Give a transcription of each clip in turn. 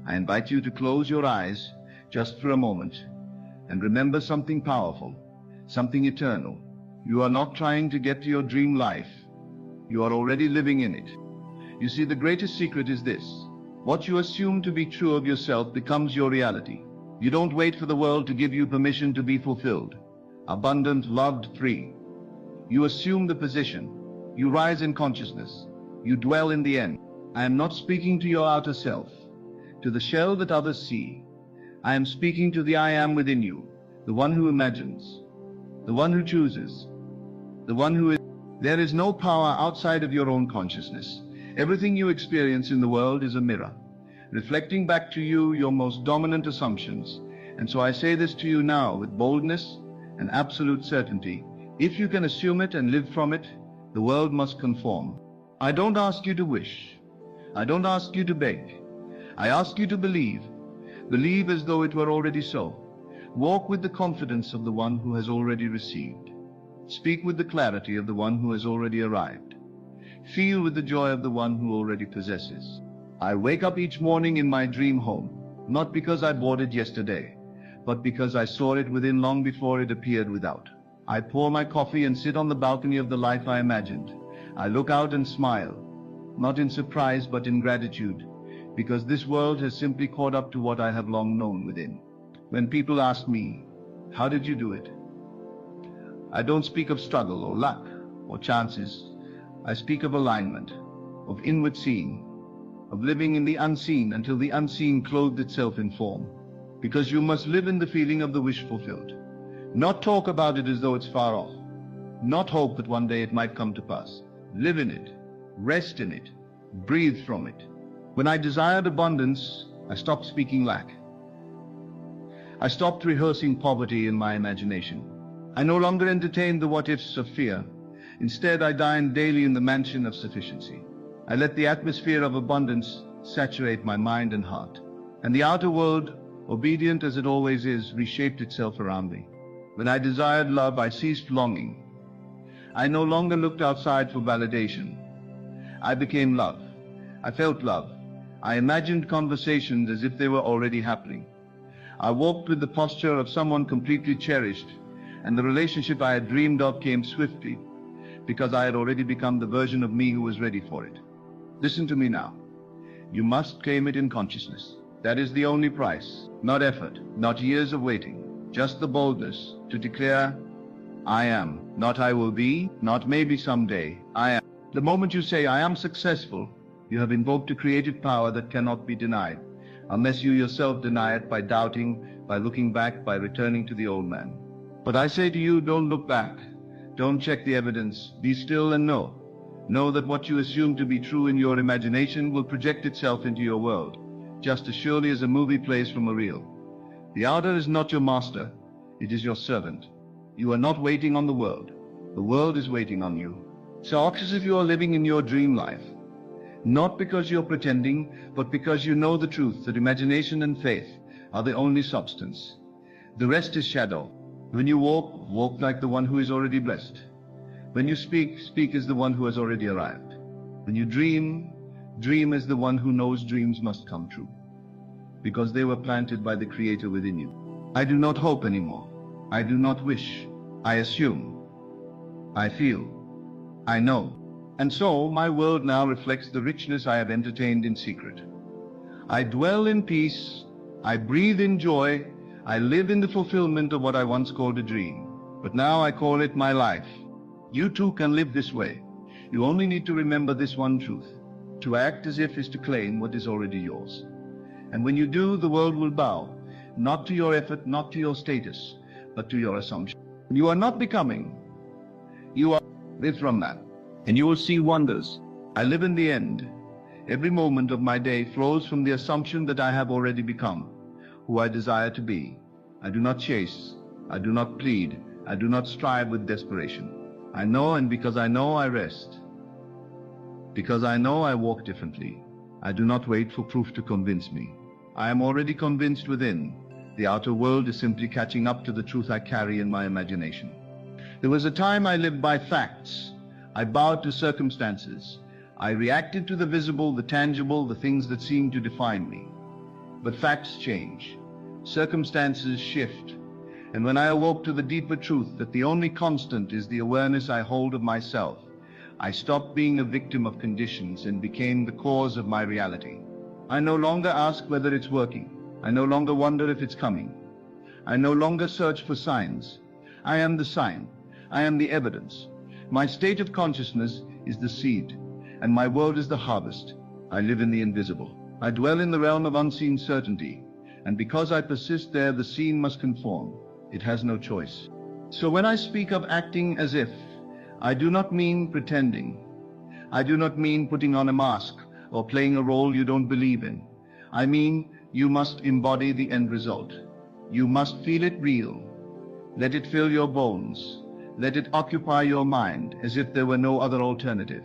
I invite you to close your eyes just for a moment and remember something powerful, something eternal. You are not trying to get to your dream life. You are already living in it. You see, the greatest secret is this. What you assume to be true of yourself becomes your reality. You don't wait for the world to give you permission to be fulfilled, abundant, loved, free. You assume the position. You rise in consciousness. You dwell in the end. I am not speaking to your outer self, to the shell that others see. I am speaking to the I am within you, the one who imagines, the one who chooses, the one who is. There is no power outside of your own consciousness. Everything you experience in the world is a mirror, reflecting back to you your most dominant assumptions. And so I say this to you now with boldness and absolute certainty. If you can assume it and live from it, the world must conform. I don't ask you to wish. I don't ask you to beg. I ask you to believe. Believe as though it were already so. Walk with the confidence of the one who has already received. Speak with the clarity of the one who has already arrived. Feel with the joy of the one who already possesses. I wake up each morning in my dream home, not because I bought it yesterday, but because I saw it within long before it appeared without. I pour my coffee and sit on the balcony of the life I imagined. I look out and smile, not in surprise but in gratitude, because this world has simply caught up to what I have long known within. When people ask me, how did you do it? I don't speak of struggle or luck or chances. I speak of alignment, of inward seeing, of living in the unseen until the unseen clothed itself in form. Because you must live in the feeling of the wish fulfilled. Not talk about it as though it's far off. Not hope that one day it might come to pass. Live in it. Rest in it. Breathe from it. When I desired abundance, I stopped speaking lack. I stopped rehearsing poverty in my imagination. I no longer entertained the what-ifs of fear. Instead, I dined daily in the mansion of sufficiency. I let the atmosphere of abundance saturate my mind and heart. And the outer world, obedient as it always is, reshaped itself around me. When I desired love, I ceased longing. I no longer looked outside for validation. I became love. I felt love. I imagined conversations as if they were already happening. I walked with the posture of someone completely cherished, and the relationship I had dreamed of came swiftly, because I had already become the version of me who was ready for it. Listen to me now. You must claim it in consciousness. That is the only price. Not effort, not years of waiting. Just the boldness to declare, I am. Not I will be, not maybe someday. I am. The moment you say, I am successful, you have invoked a creative power that cannot be denied, unless you yourself deny it by doubting, by looking back, by returning to the old man. But I say to you, don't look back. Don't check the evidence. Be still and know. Know that what you assume to be true in your imagination will project itself into your world, just as surely as a movie plays from a reel. The outer is not your master, it is your servant. You are not waiting on the world is waiting on you. So act as if you are living in your dream life, not because you're pretending, but because you know the truth that imagination and faith are the only substance. The rest is shadow. When you walk, walk like the one who is already blessed. When you speak, speak as the one who has already arrived. When you dream, dream as the one who knows dreams must come true, because they were planted by the Creator within you. I do not hope anymore. I do not wish. I assume. I feel. I know. And so my world now reflects the richness I have entertained in secret. I dwell in peace. I breathe in joy. I live in the fulfillment of what I once called a dream. But now I call it my life. You too can live this way. You only need to remember this one truth. To act as if is to claim what is already yours. And when you do, the world will bow, not to your effort, not to your status, but to your assumption. You are not becoming. You are. Live from that, and you will see wonders. I live in the end. Every moment of my day flows from the assumption that I have already become who I desire to be. I do not chase. I do not plead. I do not strive with desperation. I know, and because I know, I rest. Because I know, I walk differently. I do not wait for proof to convince me. I am already convinced within. The outer world is simply catching up to the truth I carry in my imagination. There was a time I lived by facts. I bowed to circumstances. I reacted to the visible, the tangible, the things that seemed to define me. But facts change. Circumstances shift. And when I awoke to the deeper truth that the only constant is the awareness I hold of myself, I stopped being a victim of conditions and became the cause of my reality. I no longer ask whether it's working. I no longer wonder if it's coming. I no longer search for signs. I am the sign. I am the evidence. My state of consciousness is the seed, and my world is the harvest. I live in the invisible. I dwell in the realm of unseen certainty, and because I persist there, the seen must conform. It has no choice. So when I speak of acting as if, I do not mean pretending. I do not mean putting on a mask or playing a role you don't believe in. I mean, you must embody the end result. You must feel it real. Let it fill your bones. Let it occupy your mind as if there were no other alternative.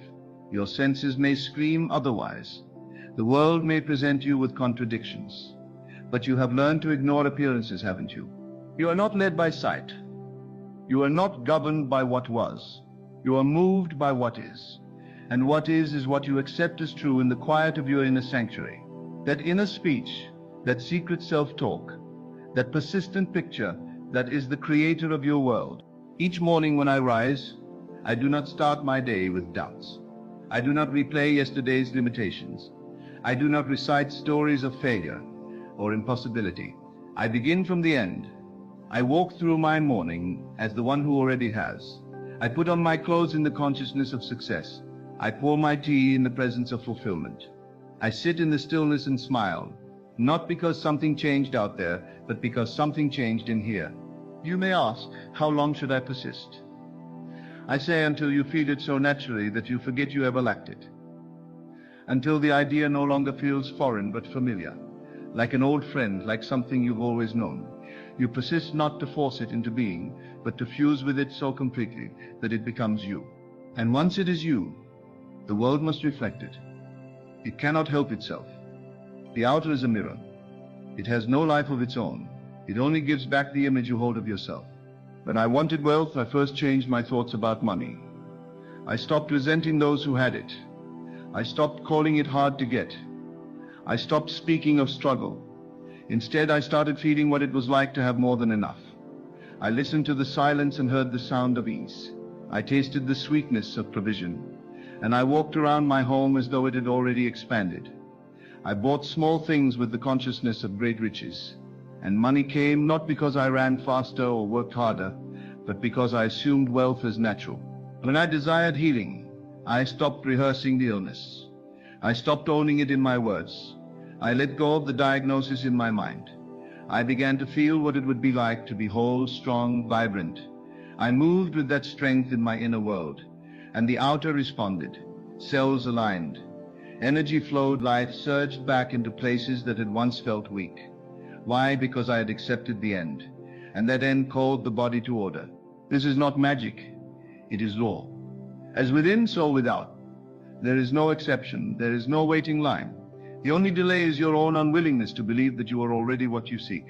Your senses may scream otherwise. The world may present you with contradictions. But you have learned to ignore appearances, haven't you? You are not led by sight. You are not governed by what was. You are moved by what is. And what is what you accept as true in the quiet of your inner sanctuary. That inner speech, that secret self-talk, that persistent picture that is the creator of your world. Each morning when I rise, I do not start my day with doubts. I do not replay yesterday's limitations. I do not recite stories of failure or impossibility. I begin from the end. I walk through my morning as the one who already has. I put on my clothes in the consciousness of success. I pour my tea in the presence of fulfillment. I sit in the stillness and smile, not because something changed out there, but because something changed in here. You may ask, how long should I persist? I say until you feel it so naturally that you forget you ever lacked it. Until the idea no longer feels foreign but familiar, like an old friend, like something you've always known. You persist not to force it into being, but to fuse with it so completely that it becomes you. And once it is you, the world must reflect it. It cannot help itself. The outer is a mirror. It has no life of its own. It only gives back the image you hold of yourself. When I wanted wealth, I first changed my thoughts about money. I stopped resenting those who had it. I stopped calling it hard to get. I stopped speaking of struggle. Instead, I started feeling what it was like to have more than enough. I listened to the silence and heard the sound of ease. I tasted the sweetness of provision, and I walked around my home as though it had already expanded. I bought small things with the consciousness of great riches, and money came not because I ran faster or worked harder, but because I assumed wealth as natural. When I desired healing, I stopped rehearsing the illness. I stopped owning it in my words. I let go of the diagnosis in my mind. I began to feel what it would be like to be whole, strong, vibrant. I moved with that strength in my inner world, and the outer responded. Cells aligned. Energy flowed, life surged back into places that had once felt weak. Why? Because I had accepted the end, and that end called the body to order. This is not magic. It is law. As within, so without. There is no exception. There is no waiting line. The only delay is your own unwillingness to believe that you are already what you seek.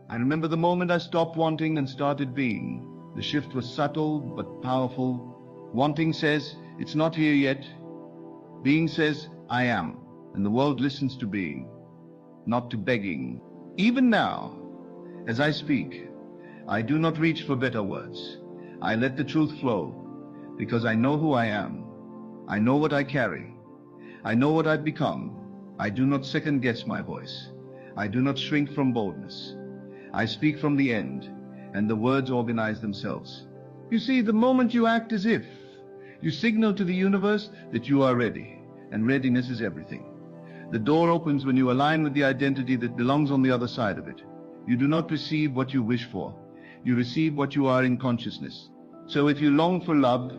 I remember the moment I stopped wanting and started being. The shift was subtle but powerful. Wanting says, it's not here yet. Being says, I am. And the world listens to being, not to begging. Even now, as I speak, I do not reach for better words. I let the truth flow, because I know who I am. I know what I carry. I know what I've become. I do not second-guess my voice. I do not shrink from boldness. I speak from the end, and the words organize themselves. You see, the moment you act as if, you signal to the universe that you are ready, and readiness is everything. The door opens when you align with the identity that belongs on the other side of it. You do not receive what you wish for. You receive what you are in consciousness. So if you long for love,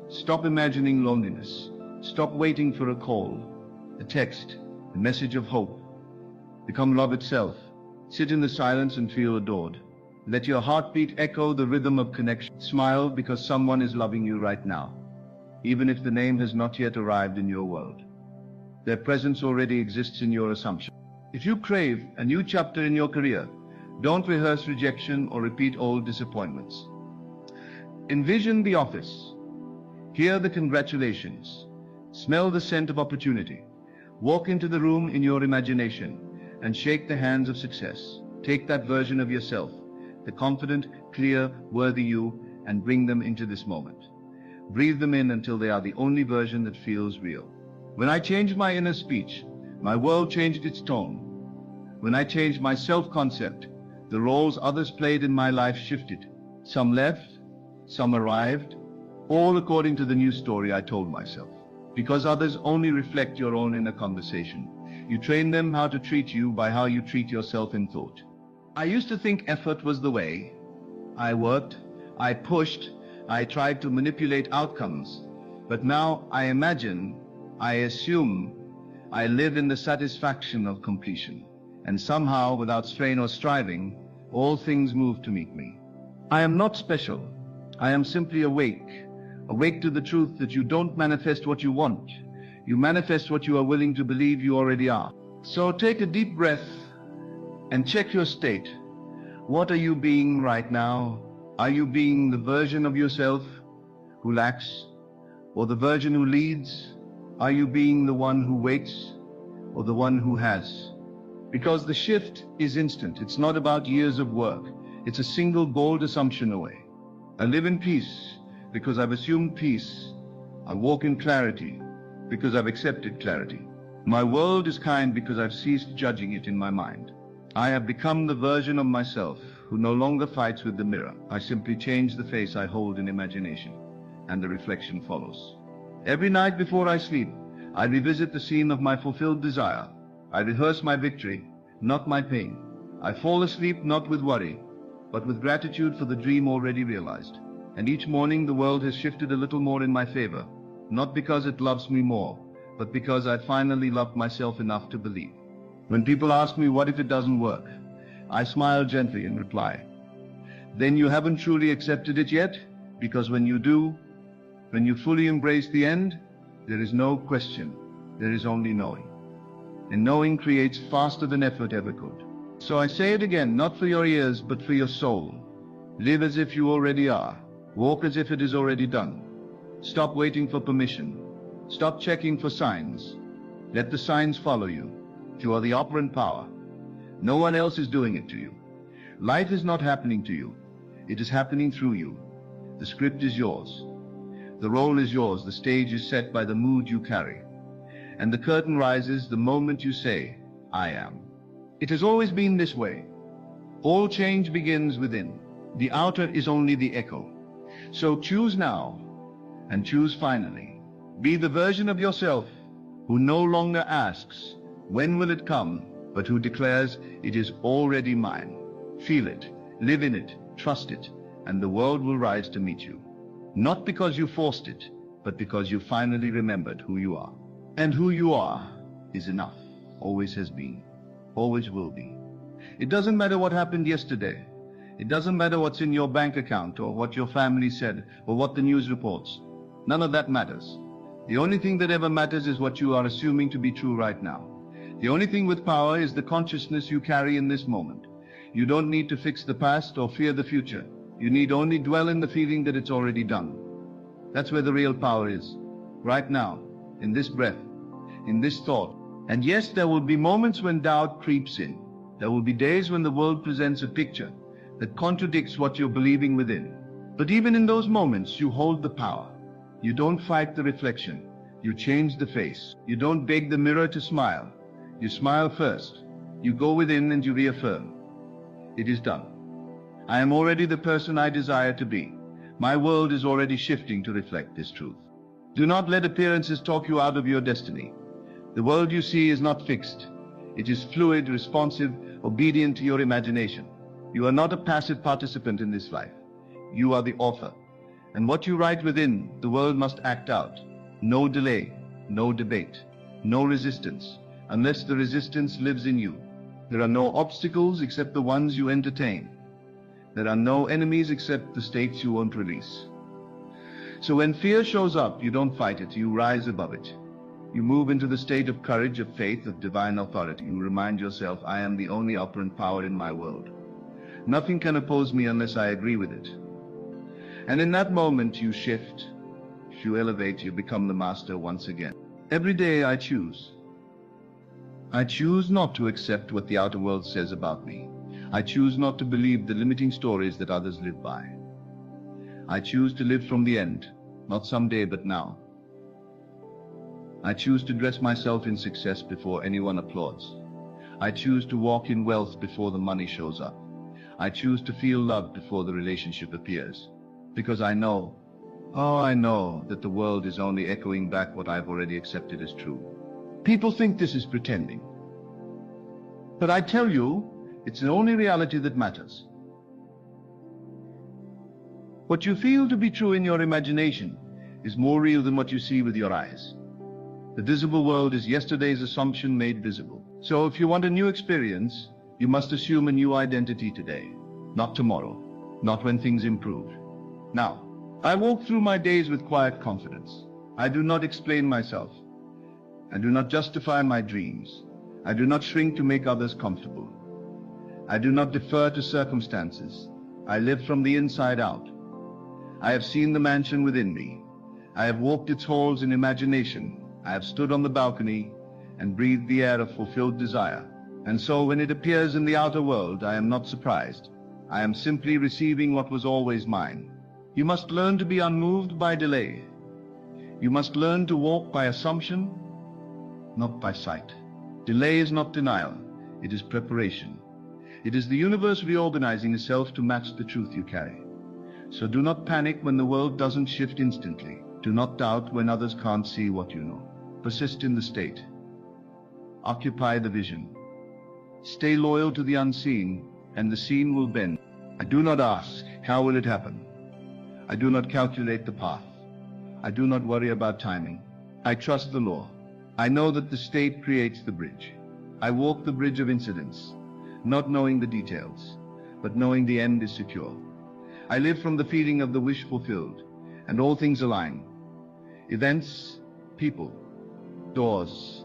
stop imagining loneliness. Stop waiting for a call, a text, a message of hope. Become love itself. Sit in the silence and feel adored. Let your heartbeat echo the rhythm of connection. Smile because someone is loving you right now, even if the name has not yet arrived in your world. Their presence already exists in your assumption. If you crave a new chapter in your career, don't rehearse rejection or repeat old disappointments. Envision the office. Hear the congratulations. Smell the scent of opportunity. Walk into the room in your imagination. and shake the hands of success. Take that version of yourself, the confident, clear, worthy you, and bring them into this moment. Breathe them in until they are the only version that feels real. When I changed my inner speech, my world changed its tone. When I changed my self-concept, the roles others played in my life shifted. Some left, some arrived, all according to the new story I told myself. Because others only reflect your own inner conversation. You train them how to treat you by how you treat yourself in thought. I used to think effort was the way. I worked, I pushed, I tried to manipulate outcomes. But now I imagine, I assume, I live in the satisfaction of completion. And somehow, without strain or striving, all things move to meet me. I am not special. I am simply awake. Awake to the truth that you don't manifest what you want. You manifest what you are willing to believe you already are. So take a deep breath and check your state. What are you being right now? Are you being the version of yourself who lacks, or the version who leads? Are you being the one who waits, or the one who has? Because the shift is instant. It's not about years of work. It's a single bold assumption away. I live in peace because I've assumed peace. I walk in clarity because I've accepted clarity. My world is kind because I've ceased judging it in my mind. I have become the version of myself who no longer fights with the mirror. I simply change the face I hold in imagination, and the reflection follows. Every night before I sleep, I revisit the scene of my fulfilled desire. I rehearse my victory, not my pain. I fall asleep not with worry, but with gratitude for the dream already realized. And each morning the world has shifted a little more in my favor, not because it loves me more, but because I finally loved myself enough to believe. When people ask me what if it doesn't work, I smile gently and reply, then you haven't truly accepted it yet, because when you do, when you fully embrace the end, there is no question, there is only knowing. And knowing creates faster than effort ever could. So I say it again, not for your ears, but for your soul. Live as if you already are. Walk as if it is already done. Stop waiting for permission. Stop checking for signs. Let the signs follow you. You are the operant power. No one else is doing it to you. Life is not happening to you. It is happening through you. The script is yours. The role is yours. The stage is set by the mood you carry. And the curtain rises the moment you say, I am. It has always been this way. All change begins within. The outer is only the echo. So choose now, and choose finally. Be the version of yourself who no longer asks, when will it come, but who declares, it is already mine. Feel it, live in it, trust it, and the world will rise to meet you. Not because you forced it, but because you finally remembered who you are. And who you are is enough, always has been, always will be. It doesn't matter what happened yesterday. It doesn't matter what's in your bank account, or what your family said, or what the news reports. None of that matters. The only thing that ever matters is what you are assuming to be true right now. The only thing with power is the consciousness you carry in this moment. You don't need to fix the past or fear the future. You need only dwell in the feeling that it's already done. That's where the real power is. Right now, in this breath, in this thought. And yes, there will be moments when doubt creeps in. There will be days when the world presents a picture that contradicts what you're believing within. But even in those moments, you hold the power. You don't fight the reflection. You change the face. You don't beg the mirror to smile. You smile first. You go within and you reaffirm. It is done. I am already the person I desire to be. My world is already shifting to reflect this truth. Do not let appearances talk you out of your destiny. The world you see is not fixed. It is fluid, responsive, obedient to your imagination. You are not a passive participant in this life. You are the author. And what you write within, the world must act out. No delay, no debate, no resistance, unless the resistance lives in you. There are no obstacles except the ones you entertain. There are no enemies except the states you won't release. So when fear shows up, you don't fight it, you rise above it. You move into the state of courage, of faith, of divine authority. You remind yourself, I am the only operant power in my world. Nothing can oppose me unless I agree with it. And in that moment you shift, you elevate, you become the master once again. Every day I choose. I choose not to accept what the outer world says about me. I choose not to believe the limiting stories that others live by. I choose to live from the end, not someday but now. I choose to dress myself in success before anyone applauds. I choose to walk in wealth before the money shows up. I choose to feel love before the relationship appears. Because I know, I know that the world is only echoing back what I've already accepted as true. People think this is pretending. But I tell you, it's the only reality that matters. What you feel to be true in your imagination is more real than what you see with your eyes. The visible world is yesterday's assumption made visible. So if you want a new experience, you must assume a new identity today, not tomorrow, not when things improve. Now, I walk through my days with quiet confidence. I do not explain myself. I do not justify my dreams. I do not shrink to make others comfortable. I do not defer to circumstances. I live from the inside out. I have seen the mansion within me. I have walked its halls in imagination. I have stood on the balcony and breathed the air of fulfilled desire. And so when it appears in the outer world, I am not surprised. I am simply receiving what was always mine. You must learn to be unmoved by delay. You must learn to walk by assumption, not by sight. Delay is not denial, it is preparation. It is the universe reorganizing itself to match the truth you carry. So do not panic when the world doesn't shift instantly. Do not doubt when others can't see what you know. Persist in the state. Occupy the vision. Stay loyal to the unseen, and the scene will bend. I do not ask, how will it happen? I do not calculate the path. I do not worry about timing. I trust the law. I know that the state creates the bridge. I walk the bridge of incidents, not knowing the details, but knowing the end is secure. I live from the feeling of the wish fulfilled, and all things align. Events, people, doors,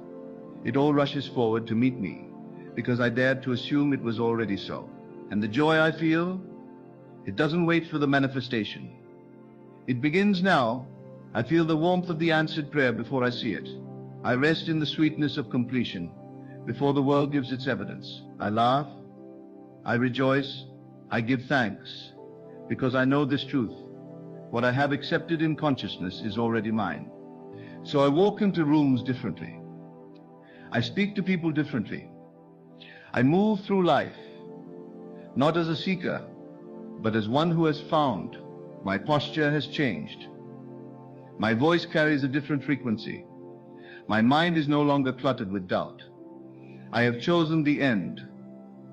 it all rushes forward to meet me, because I dared to assume it was already so. And the joy I feel, it doesn't wait for the manifestation. It begins now. I feel the warmth of the answered prayer before I see it. I rest in the sweetness of completion before the world gives its evidence. I laugh, I rejoice, I give thanks, because I know this truth. What I have accepted in consciousness is already mine. So I walk into rooms differently. I speak to people differently. I move through life, not as a seeker, but as one who has found. My posture has changed. My voice carries a different frequency. My mind is no longer cluttered with doubt. I have chosen the end,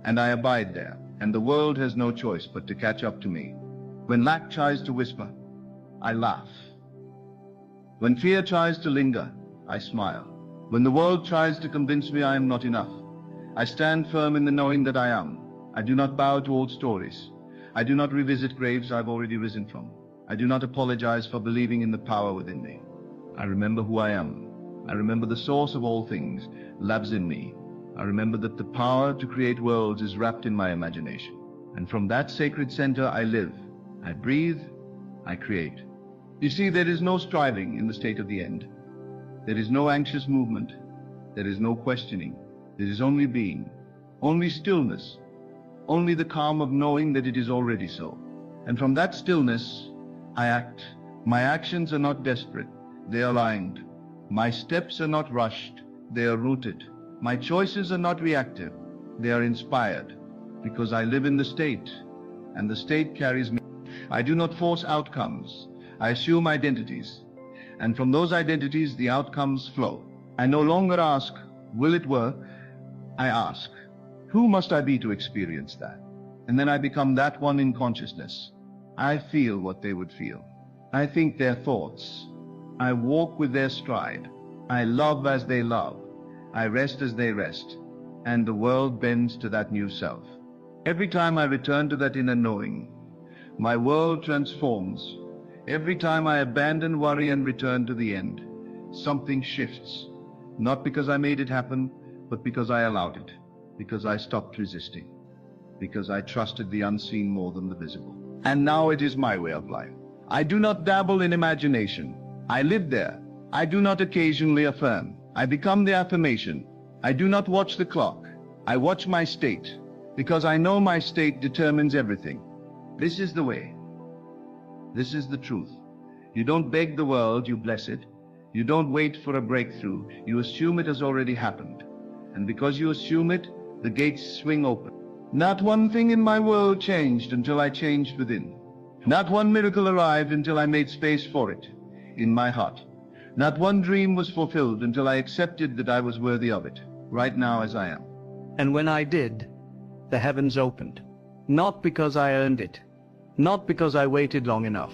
and I abide there, and the world has no choice but to catch up to me. When lack tries to whisper, I laugh. When fear tries to linger, I smile. When the world tries to convince me I am not enough, I stand firm in the knowing that I am. I do not bow to old stories. I do not revisit graves I've already risen from. I do not apologize for believing in the power within me. I remember who I am. I remember the source of all things lives in me. I remember that the power to create worlds is wrapped in my imagination. And from that sacred center I live. I breathe, I create. You see, there is no striving in the state of the end. There is no anxious movement. There is no questioning. There is only being, only stillness, only the calm of knowing that it is already so. And from that stillness, I act. My actions are not desperate, they are aligned. My steps are not rushed, they are rooted. My choices are not reactive, they are inspired, because I live in the state, and the state carries me. I do not force outcomes, I assume identities, and from those identities the outcomes flow. I no longer ask, will it work? I ask, who must I be to experience that? And then I become that one in consciousness. I feel what they would feel. I think their thoughts. I walk with their stride. I love as they love. I rest as they rest. And the world bends to that new self. Every time I return to that inner knowing, my world transforms. Every time I abandon worry and return to the end, something shifts. Not because I made it happen, but because I allowed it. Because I stopped resisting. Because I trusted the unseen more than the visible. And now it is my way of life. I do not dabble in imagination. I live there. I do not occasionally affirm. I become the affirmation. I do not watch the clock. I watch my state, because I know my state determines everything. This is the way. This is the truth. You don't beg the world, you bless it. You don't wait for a breakthrough. You assume it has already happened. And because you assume it, the gates swing open. Not one thing in my world changed until I changed within. Not one miracle arrived until I made space for it in my heart. Not one dream was fulfilled until I accepted that I was worthy of it, right now as I am. And when I did, the heavens opened. Not because I earned it, not because I waited long enough,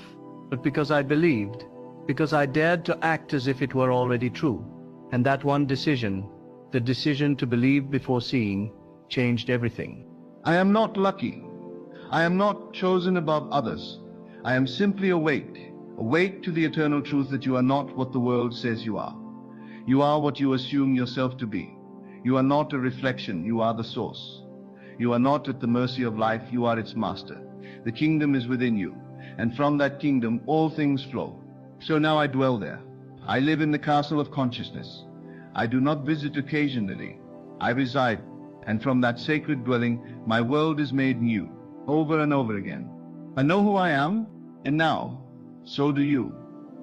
but because I believed, because I dared to act as if it were already true. And that one decision, the decision to believe before seeing, changed everything. I am not lucky. I am not chosen above others. I am simply awake to the eternal truth that you are not what the world says you are. You are what you assume yourself to be. You are not a reflection, you are the source. You are not at the mercy of life, you are its master. The kingdom is within you, and from that kingdom all things flow. So now I dwell there. I live in the castle of consciousness. I do not visit occasionally. I reside, and from that sacred dwelling, my world is made new, over and over again. I know who I am, and now, so do you.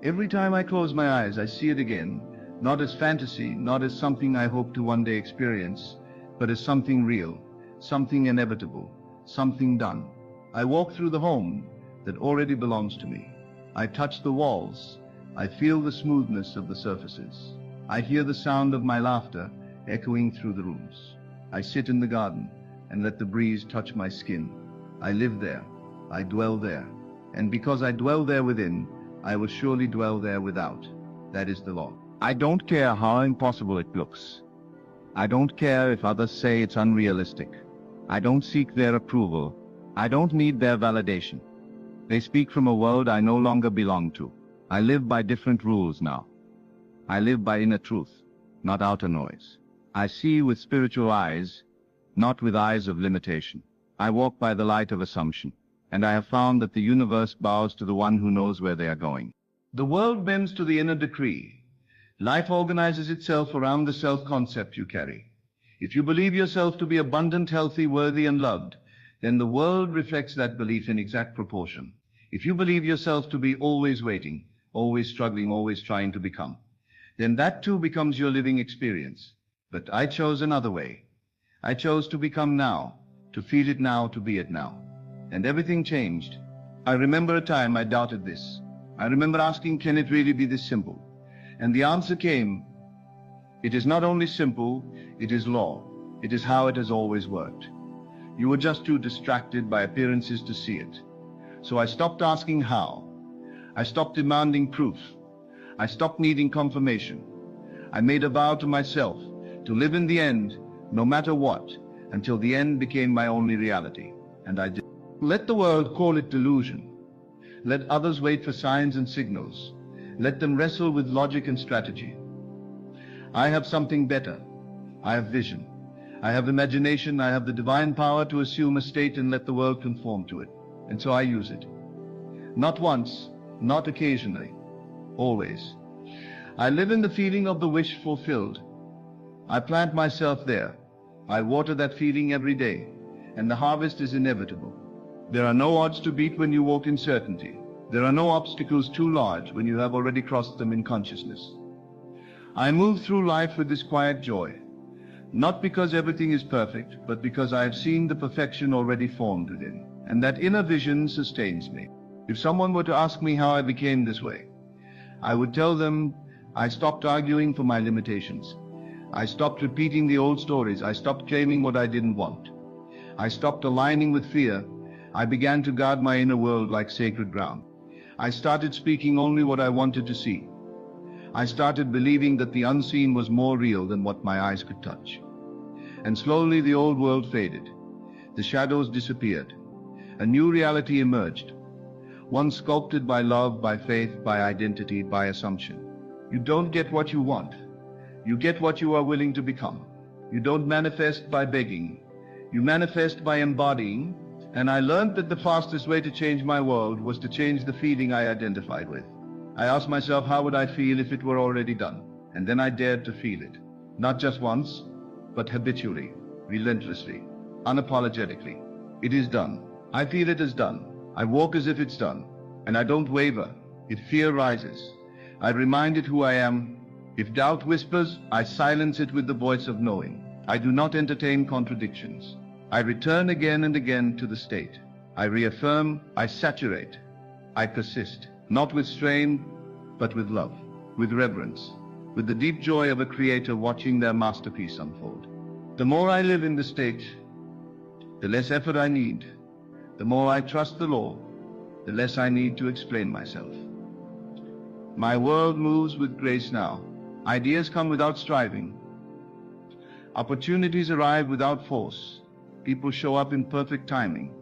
Every time I close my eyes, I see it again, not as fantasy, not as something I hope to one day experience, but as something real, something inevitable, something done. I walk through the home that already belongs to me. I touch the walls. I feel the smoothness of the surfaces. I hear the sound of my laughter echoing through the rooms. I sit in the garden and let the breeze touch my skin. I live there. I dwell there. And because I dwell there within, I will surely dwell there without. That is the law. I don't care how impossible it looks. I don't care if others say it's unrealistic. I don't seek their approval. I don't need their validation. They speak from a world I no longer belong to. I live by different rules now. I live by inner truth, not outer noise. I see with spiritual eyes, not with eyes of limitation. I walk by the light of assumption, and I have found that the universe bows to the one who knows where they are going. The world bends to the inner decree. Life organizes itself around the self-concept you carry. If you believe yourself to be abundant, healthy, worthy, and loved, then the world reflects that belief in exact proportion. If you believe yourself to be always waiting, always struggling, always trying to become, then that too becomes your living experience. But I chose another way. I chose to become now, to feel it now, to be it now. And everything changed. I remember a time I doubted this. I remember asking, can it really be this simple? And the answer came, it is not only simple, it is law. It is how it has always worked. You were just too distracted by appearances to see it. So I stopped asking how. I stopped demanding proof. I stopped needing confirmation. I made a vow to myself to live in the end, no matter what, until the end became my only reality. And I did. Let the world call it delusion. Let others wait for signs and signals. Let them wrestle with logic and strategy. I have something better. I have vision. I have imagination. I have the divine power to assume a state and let the world conform to it. And so I use it. Not once, not occasionally, always. I live in the feeling of the wish fulfilled. I plant myself there. I water that feeling every day, and the harvest is inevitable. There are no odds to beat when you walk in certainty. There are no obstacles too large when you have already crossed them in consciousness. I move through life with this quiet joy, not because everything is perfect, but because I have seen the perfection already formed within, and that inner vision sustains me. If someone were to ask me how I became this way, I would tell them I stopped arguing for my limitations. I stopped repeating the old stories. I stopped claiming what I didn't want. I stopped aligning with fear. I began to guard my inner world like sacred ground. I started speaking only what I wanted to see. I started believing that the unseen was more real than what my eyes could touch. And slowly the old world faded. The shadows disappeared. A new reality emerged. One sculpted by love, by faith, by identity, by assumption. You don't get what you want. You get what you are willing to become. You don't manifest by begging. You manifest by embodying. And I learned that the fastest way to change my world was to change the feeling I identified with. I asked myself, how would I feel if it were already done? And then I dared to feel it. Not just once, but habitually, relentlessly, unapologetically. It is done. I feel it is done. I walk as if it's done, and I don't waver. If fear rises, I remind it who I am. If doubt whispers, I silence it with the voice of knowing. I do not entertain contradictions. I return again and again to the state. I reaffirm, I saturate, I persist, not with strain, but with love, with reverence, with the deep joy of a creator watching their masterpiece unfold. The more I live in the state, the less effort I need. The more I trust the law, the less I need to explain myself. My world moves with grace now. Ideas come without striving. Opportunities arrive without force. People show up in perfect timing.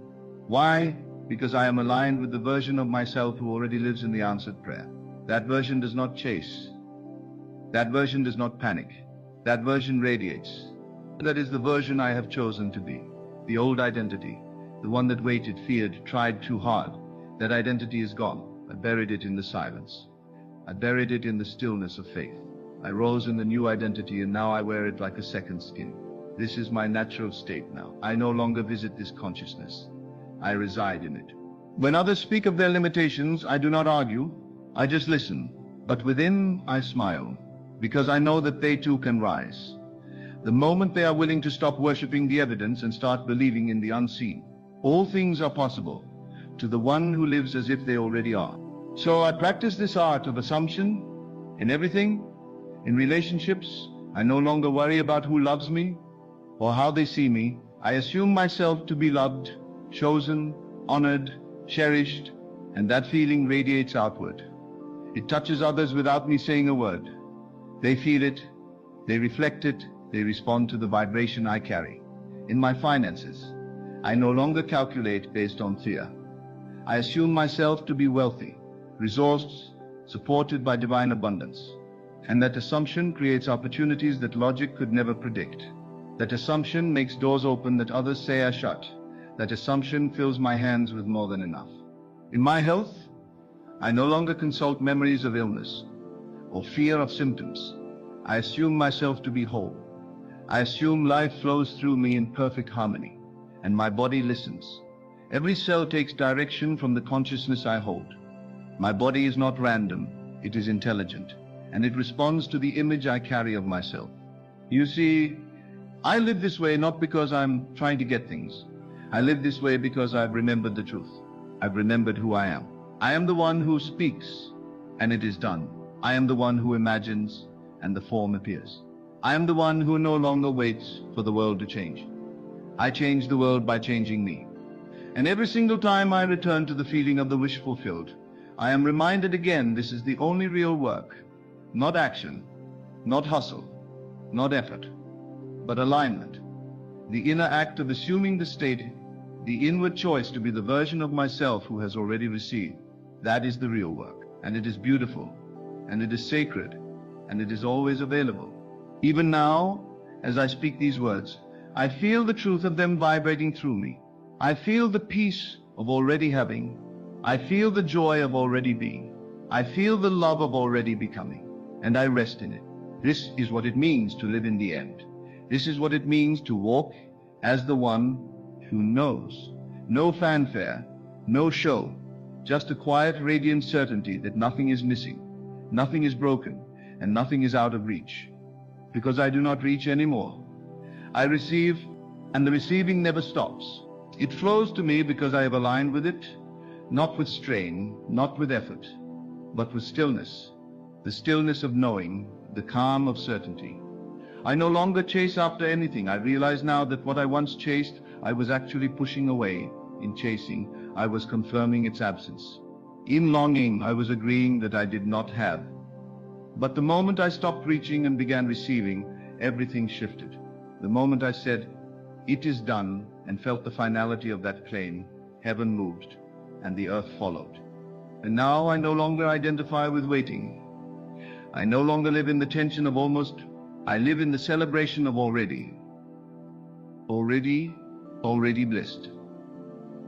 Why? Because I am aligned with the version of myself who already lives in the answered prayer. That version does not chase. That version does not panic. That version radiates. That is the version I have chosen to be. The old identity, the one that waited, feared, tried too hard. That identity is gone. I buried it in the silence. I buried it in the stillness of faith. I rose in the new identity, and now I wear it like a second skin. This is my natural state now. I no longer visit this consciousness. I reside in it. When others speak of their limitations, I do not argue. I just listen. But within, I smile, because I know that they too can rise. The moment they are willing to stop worshipping the evidence and start believing in the unseen, all things are possible to the one who lives as if they already are. So I practice this art of assumption in everything. In relationships, I no longer worry about who loves me or how they see me. I assume myself to be loved, chosen, honored, cherished, and that feeling radiates outward. It touches others without me saying a word. They feel it, they reflect it, they respond to the vibration I carry. In my finances, I no longer calculate based on fear. I assume myself to be wealthy, resourced, supported by divine abundance. And that assumption creates opportunities that logic could never predict. That assumption makes doors open that others say are shut. That assumption fills my hands with more than enough. In my health, I no longer consult memories of illness or fear of symptoms. I assume myself to be whole. I assume life flows through me in perfect harmony, and my body listens. Every cell takes direction from the consciousness I hold. My body is not random, it is intelligent, and it responds to the image I carry of myself. You see, I live this way not because I'm trying to get things. I live this way because I've remembered the truth. I've remembered who I am. I am the one who speaks, and it is done. I am the one who imagines, and the form appears. I am the one who no longer waits for the world to change. I change the world by changing me. And every single time I return to the feeling of the wish fulfilled, I am reminded again this is the only real work. Not action, not hustle, not effort, but alignment. The inner act of assuming the state, the inward choice to be the version of myself who has already received. That is the real work. And it is beautiful, and it is sacred, and it is always available. Even now, as I speak these words, I feel the truth of them vibrating through me. I feel the peace of already having. I feel the joy of already being. I feel the love of already becoming. And I rest in it. This is what it means to live in the end. This is what it means to walk as the one who knows. No fanfare, no show, just a quiet, radiant certainty that nothing is missing, nothing is broken, and nothing is out of reach. Because I do not reach anymore. I receive, and the receiving never stops. It flows to me because I have aligned with it, not with strain, not with effort, but with stillness. The stillness of knowing, the calm of certainty. I no longer chase after anything. I realize now that what I once chased, I was actually pushing away. In chasing, I was confirming its absence. In longing, I was agreeing that I did not have. But the moment I stopped reaching and began receiving, everything shifted. The moment I said, "It is done," and felt the finality of that claim, heaven moved, and the earth followed. And now I no longer identify with waiting. I no longer live in the tension of almost. I live in the celebration of already. Already blissed.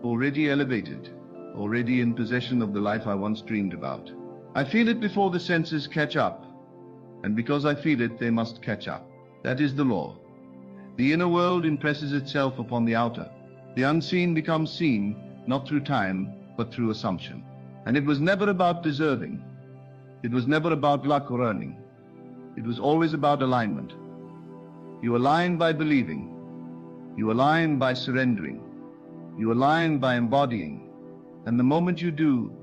Already elevated. Already in possession of the life I once dreamed about. I feel it before the senses catch up. And because I feel it, they must catch up. That is the law. The inner world impresses itself upon the outer. The unseen becomes seen, not through time, but through assumption. And it was never about deserving. It was never about luck or earning. It was always about alignment. You align by believing. You align by surrendering. You align by embodying. And the moment you do,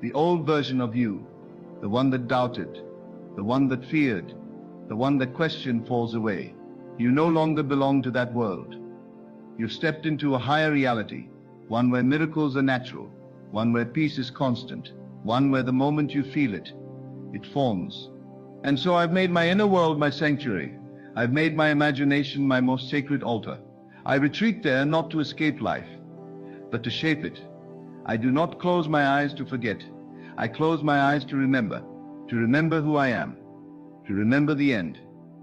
the old version of you, the one that doubted, the one that feared, the one that questioned falls away. You no longer belong to that world. You've stepped into a higher reality, one where miracles are natural, one where peace is constant, one where the moment you feel it, it forms. And so I've made my inner world my sanctuary. I've made my imagination my most sacred altar. I retreat there not to escape life, but to shape it. I do not close my eyes to forget. I close my eyes to remember who I am, to remember the end,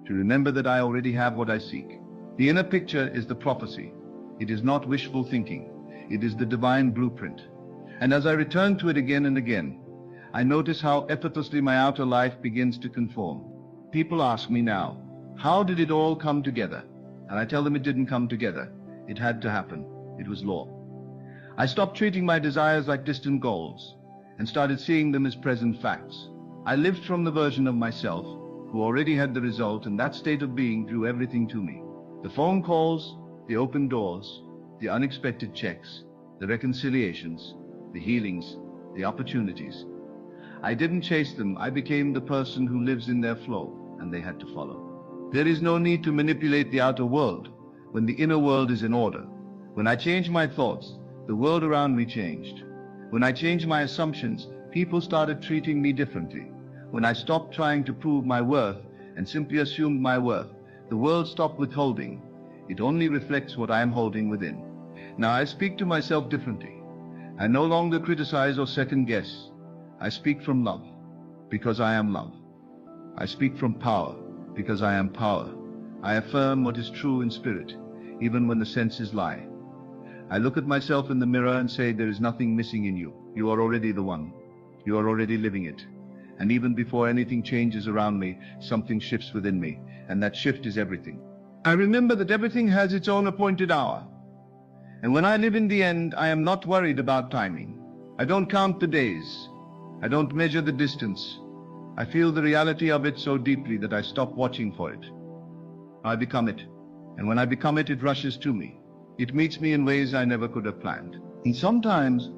to remember that I already have what I seek. The inner picture is the prophecy. It is not wishful thinking. It is the divine blueprint. And as I return to it again and again, I notice how effortlessly my outer life begins to conform. People ask me now, how did it all come together? And I tell them it didn't come together. It had to happen. It was law. I stopped treating my desires like distant goals and started seeing them as present facts. I lived from the version of myself who already had the result, and that state of being drew everything to me. The phone calls, the open doors, the unexpected checks, the reconciliations, the healings, the opportunities. I didn't chase them. I became the person who lives in their flow, and they had to follow. There is no need to manipulate the outer world when the inner world is in order. When I changed my thoughts, the world around me changed. When I changed my assumptions, people started treating me differently. When I stopped trying to prove my worth and simply assumed my worth, the world stopped withholding. It only reflects what I am holding within. Now I speak to myself differently. I no longer criticize or second guess. I speak from love, because I am love. I speak from power, because I am power. I affirm what is true in spirit, even when the senses lie. I look at myself in the mirror and say, there is nothing missing in you. You are already the one. You are already living it. And even before anything changes around me, something shifts within me, and that shift is everything. I remember that everything has its own appointed hour. And when I live in the end, I am not worried about timing. I don't count the days. I don't measure the distance. I feel the reality of it so deeply that I stop watching for it. I become it. And when I become it, it rushes to me. It meets me in ways I never could have planned. And sometimes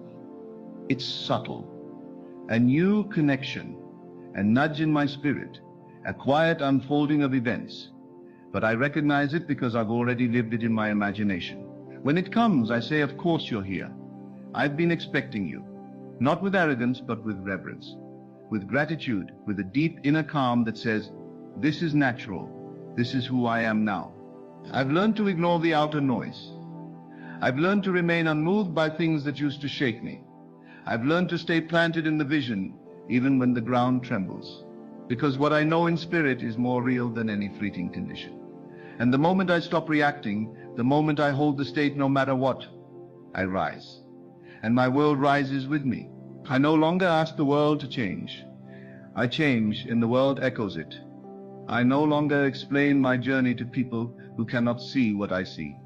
it's subtle. A new connection, a nudge in my spirit, a quiet unfolding of events. But I recognize it because I've already lived it in my imagination. When it comes, I say, of course you're here. I've been expecting you. Not with arrogance, but with reverence. With gratitude, with a deep inner calm that says, this is natural. This is who I am now. I've learned to ignore the outer noise. I've learned to remain unmoved by things that used to shake me. I've learned to stay planted in the vision, even when the ground trembles. Because what I know in spirit is more real than any fleeting condition. And the moment I stop reacting, the moment I hold the state no matter what, I rise. And my world rises with me. I no longer ask the world to change. I change, and the world echoes it. I no longer explain my journey to people who cannot see what I see.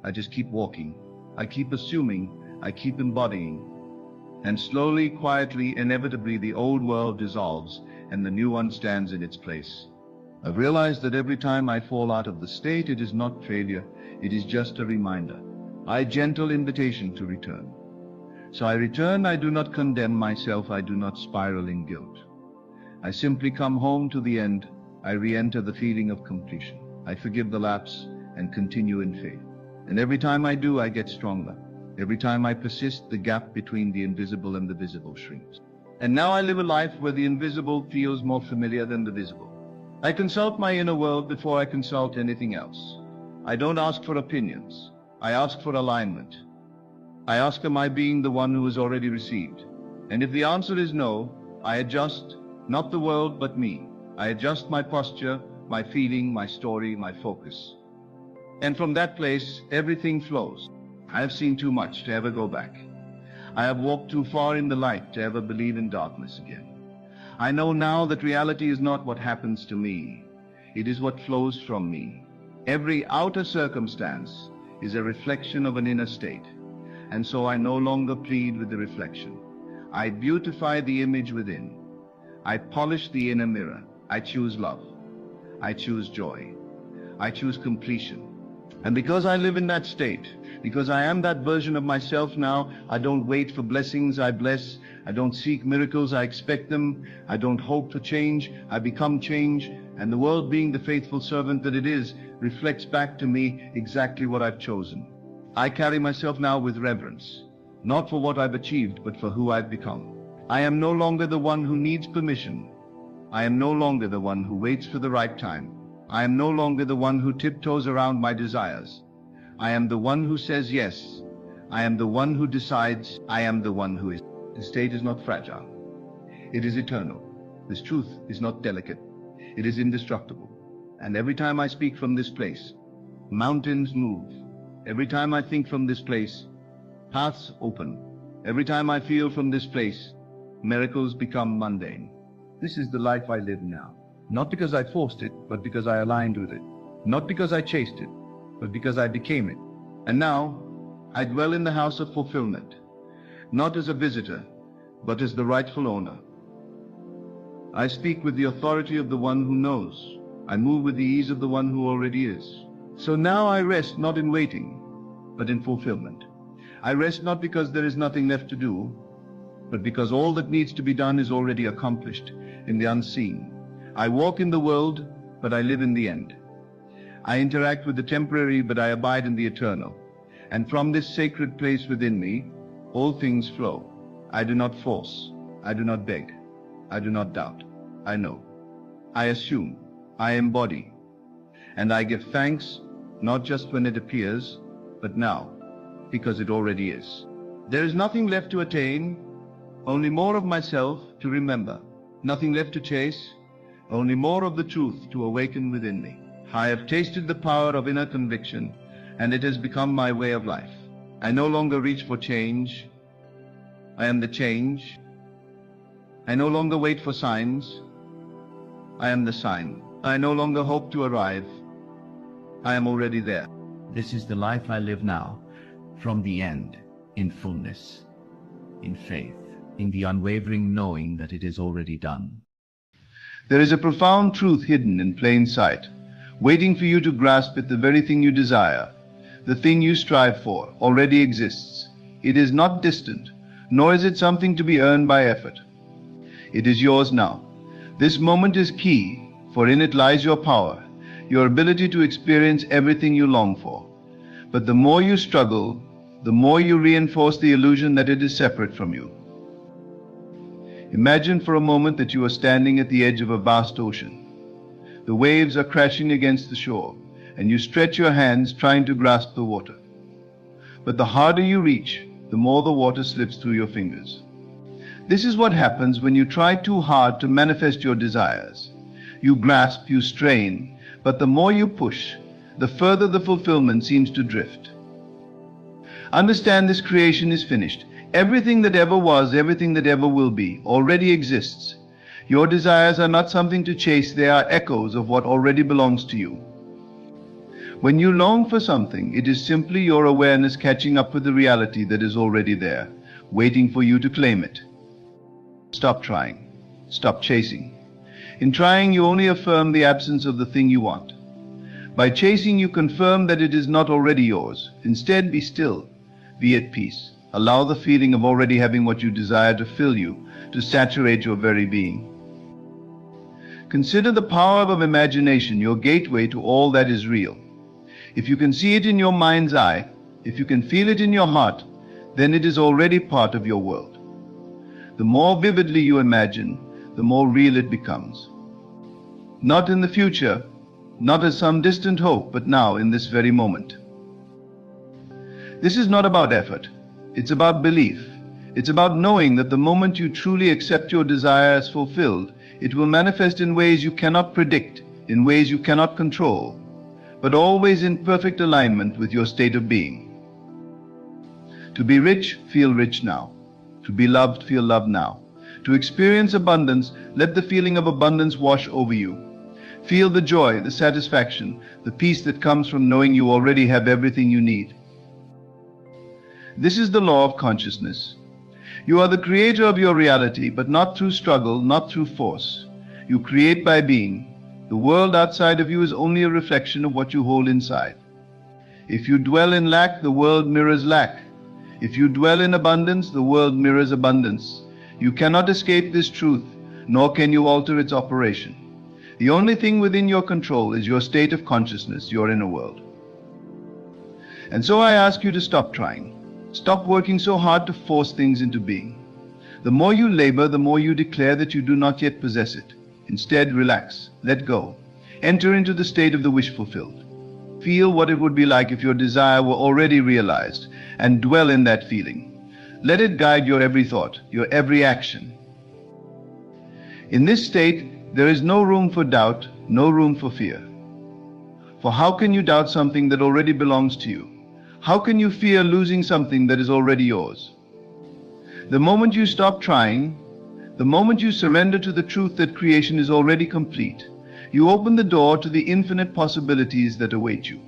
I just keep walking. I keep assuming. I keep embodying. And slowly, quietly, inevitably, the old world dissolves and the new one stands in its place. I've realized that every time I fall out of the state, it is not failure. It is just a reminder. A gentle invitation to return. So I return. I do not condemn myself. I do not spiral in guilt. I simply come home to the end. I re-enter the feeling of completion. I forgive the lapse and continue in faith. And every time I do, I get stronger. Every time I persist, the gap between the invisible and the visible shrinks. And now I live a life where the invisible feels more familiar than the visible. I consult my inner world before I consult anything else. I don't ask for opinions. I ask for alignment. I ask, am I being the one who has already received? And if the answer is no, I adjust, not the world but me. I adjust my posture, my feeling, my story, my focus. And from that place, everything flows. I have seen too much to ever go back. I have walked too far in the light to ever believe in darkness again. I know now that reality is not what happens to me. It is what flows from me. Every outer circumstance is a reflection of an inner state, and so I no longer plead with the reflection. I beautify the image within. I polish the inner mirror. I choose love. I choose joy. I choose completion. And because I live in that state, because I am that version of myself now, I don't wait for blessings, I bless. I don't seek miracles, I expect them. I don't hope for change, I become change. And the world, being the faithful servant that it is, reflects back to me exactly what I've chosen. I carry myself now with reverence, not for what I've achieved, but for who I've become. I am no longer the one who needs permission. I am no longer the one who waits for the right time. I am no longer the one who tiptoes around my desires. I am the one who says yes. I am the one who decides. I am the one who is. The state is not fragile. It is eternal. This truth is not delicate. It is indestructible. And every time I speak from this place, mountains move. Every time I think from this place, paths open. Every time I feel from this place, miracles become mundane. This is the life I live now. Not because I forced it, but because I aligned with it. Not because I chased it, but because I became it. And now, I dwell in the house of fulfillment, not as a visitor, but as the rightful owner. I speak with the authority of the one who knows. I move with the ease of the one who already is. So now I rest not in waiting, but in fulfillment. I rest not because there is nothing left to do, but because all that needs to be done is already accomplished in the unseen. I walk in the world, but I live in the end. I interact with the temporary, but I abide in the eternal. And from this sacred place within me, all things flow. I do not force. I do not beg. I do not doubt. I know. I assume. I embody. And I give thanks, not just when it appears, but now, because it already is. There is nothing left to attain, only more of myself to remember. Nothing left to chase, only more of the truth to awaken within me. I have tasted the power of inner conviction, and it has become my way of life. I no longer reach for change. I am the change. I no longer wait for signs. I am the sign. I no longer hope to arrive. I am already there. This is the life I live now, from the end, in fullness, in faith, in the unwavering knowing that it is already done. There is a profound truth hidden in plain sight, waiting for you to grasp it. The very thing you desire, the thing you strive for, already exists. It is not distant, nor is it something to be earned by effort. It is yours now. This moment is key, for in it lies your power, your ability to experience everything you long for. But the more you struggle, the more you reinforce the illusion that it is separate from you. Imagine for a moment that you are standing at the edge of a vast ocean. The waves are crashing against the shore, and you stretch your hands trying to grasp the water. But the harder you reach, the more the water slips through your fingers. This is what happens when you try too hard to manifest your desires. You grasp, you strain, but the more you push, the further the fulfillment seems to drift. Understand this creation is finished. Everything that ever was, everything that ever will be, already exists. Your desires are not something to chase, they are echoes of what already belongs to you. When you long for something, it is simply your awareness catching up with the reality that is already there, waiting for you to claim it. Stop trying. Stop chasing. In trying, you only affirm the absence of the thing you want. By chasing, you confirm that it is not already yours. Instead, be still. Be at peace. Allow the feeling of already having what you desire to fill you, to saturate your very being. Consider the power of imagination, your gateway to all that is real. If you can see it in your mind's eye, if you can feel it in your heart, then it is already part of your world. The more vividly you imagine, the more real it becomes. Not in the future, not as some distant hope, but now in this very moment. This is not about effort. It's about belief. It's about knowing that the moment you truly accept your desire as fulfilled, it will manifest in ways you cannot predict, in ways you cannot control, but always in perfect alignment with your state of being. To be rich, feel rich now. To be loved, feel loved now. To experience abundance, let the feeling of abundance wash over you. Feel the joy, the satisfaction, the peace that comes from knowing you already have everything you need. This is the law of consciousness. You are the creator of your reality, but not through struggle, not through force. You create by being. The world outside of you is only a reflection of what you hold inside. If you dwell in lack, the world mirrors lack. If you dwell in abundance, the world mirrors abundance. You cannot escape this truth, nor can you alter its operation. The only thing within your control is your state of consciousness, your inner world. And so I ask you to stop trying. Stop working so hard to force things into being. The more you labor, the more you declare that you do not yet possess it. Instead, relax, let go, enter into the state of the wish fulfilled. Feel what it would be like if your desire were already realized, and dwell in that feeling. Let it guide your every thought, your every action. In this state, there is no room for doubt, no room for fear. For how can you doubt something that already belongs to you? How can you fear losing something that is already yours? The moment you stop trying, the moment you surrender to the truth that creation is already complete, you open the door to the infinite possibilities that await you.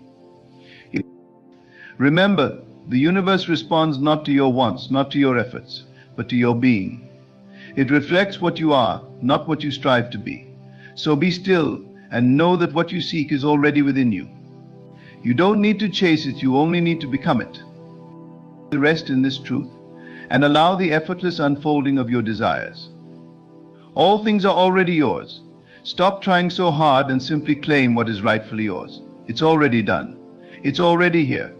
Remember, the universe responds not to your wants, not to your efforts, but to your being. It reflects what you are, not what you strive to be. So be still and know that what you seek is already within you. You don't need to chase it, you only need to become it. Rest in this truth and allow the effortless unfolding of your desires. All things are already yours. Stop trying so hard and simply claim what is rightfully yours. It's already done. It's already here.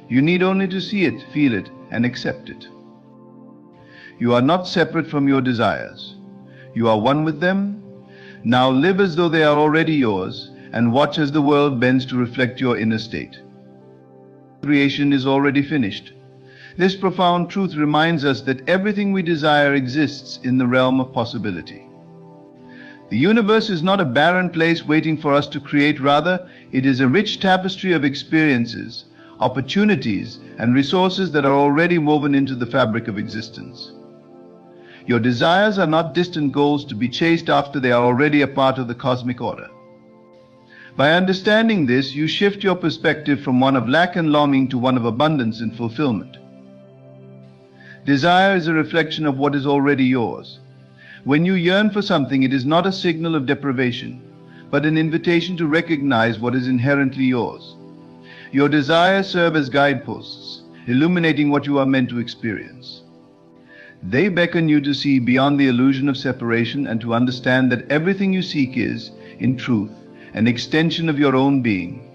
You need only to see it, feel it, and accept it. You are not separate from your desires. You are one with them. Now live as though they are already yours, and watch as the world bends to reflect your inner state. Creation is already finished. This profound truth reminds us that everything we desire exists in the realm of possibility. The universe is not a barren place waiting for us to create. Rather, it is a rich tapestry of experiences, opportunities, and resources that are already woven into the fabric of existence. Your desires are not distant goals to be chased after, they are already a part of the cosmic order. By understanding this, you shift your perspective from one of lack and longing to one of abundance and fulfillment. Desire is a reflection of what is already yours. When you yearn for something, it is not a signal of deprivation, but an invitation to recognize what is inherently yours. Your desires serve as guideposts, illuminating what you are meant to experience. They beckon you to see beyond the illusion of separation and to understand that everything you seek is, in truth, an extension of your own being.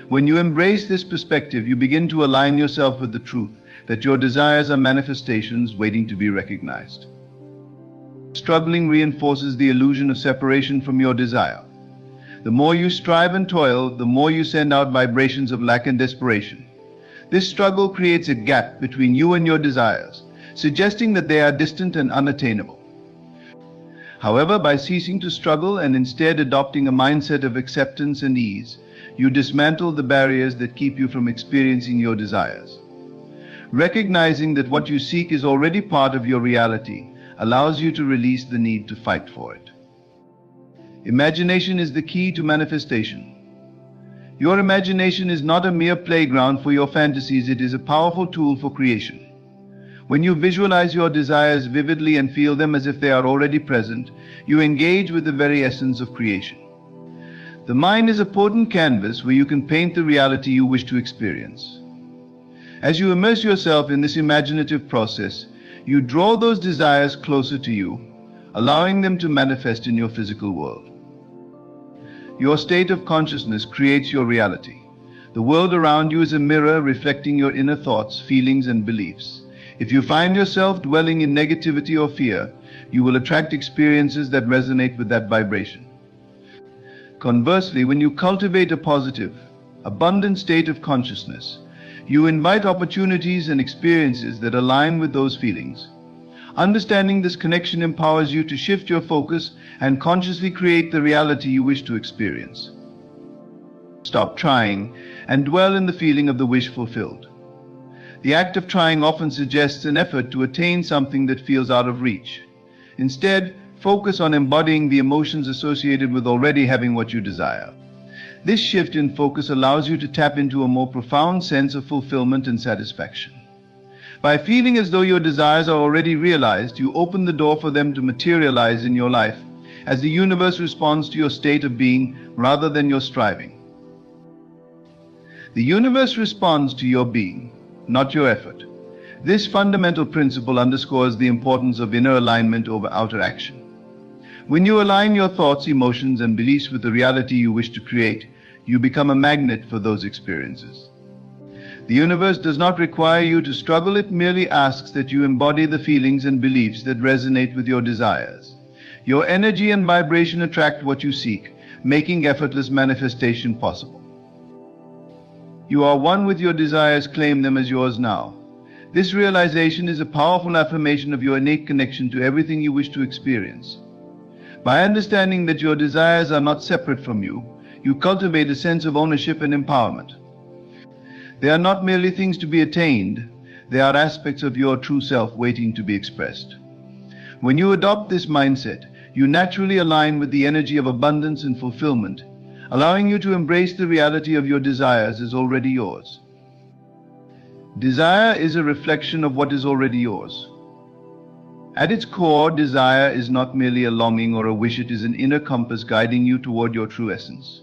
When you embrace this perspective, you begin to align yourself with the truth that your desires are manifestations waiting to be recognized. Struggling reinforces the illusion of separation from your desire. The more you strive and toil, the more you send out vibrations of lack and desperation. This struggle creates a gap between you and your desires, suggesting that they are distant and unattainable. However, by ceasing to struggle and instead adopting a mindset of acceptance and ease, you dismantle the barriers that keep you from experiencing your desires. Recognizing that what you seek is already part of your reality allows you to release the need to fight for it. Imagination is the key to manifestation. Your imagination is not a mere playground for your fantasies, it is a powerful tool for creation. When you visualize your desires vividly and feel them as if they are already present, you engage with the very essence of creation. The mind is a potent canvas where you can paint the reality you wish to experience. As you immerse yourself in this imaginative process, you draw those desires closer to you, allowing them to manifest in your physical world. Your state of consciousness creates your reality. The world around you is a mirror reflecting your inner thoughts, feelings, and beliefs. If you find yourself dwelling in negativity or fear, you will attract experiences that resonate with that vibration. Conversely, when you cultivate a positive, abundant state of consciousness, you invite opportunities and experiences that align with those feelings. Understanding this connection empowers you to shift your focus and consciously create the reality you wish to experience. Stop trying and dwell in the feeling of the wish fulfilled. The act of trying often suggests an effort to attain something that feels out of reach. Instead, focus on embodying the emotions associated with already having what you desire. This shift in focus allows you to tap into a more profound sense of fulfillment and satisfaction. By feeling as though your desires are already realized, you open the door for them to materialize in your life, as the universe responds to your state of being rather than your striving. The universe responds to your being, not your effort. This fundamental principle underscores the importance of inner alignment over outer action. When you align your thoughts, emotions, and beliefs with the reality you wish to create, you become a magnet for those experiences. The universe does not require you to struggle, it merely asks that you embody the feelings and beliefs that resonate with your desires. Your energy and vibration attract what you seek, making effortless manifestation possible. You are one with your desires, claim them as yours now. This realization is a powerful affirmation of your innate connection to everything you wish to experience. By understanding that your desires are not separate from you, you cultivate a sense of ownership and empowerment. They are not merely things to be attained, they are aspects of your true self waiting to be expressed. When you adopt this mindset, you naturally align with the energy of abundance and fulfillment, allowing you to embrace the reality of your desires as already yours. Desire is a reflection of what is already yours. At its core, desire is not merely a longing or a wish, it is an inner compass guiding you toward your true essence.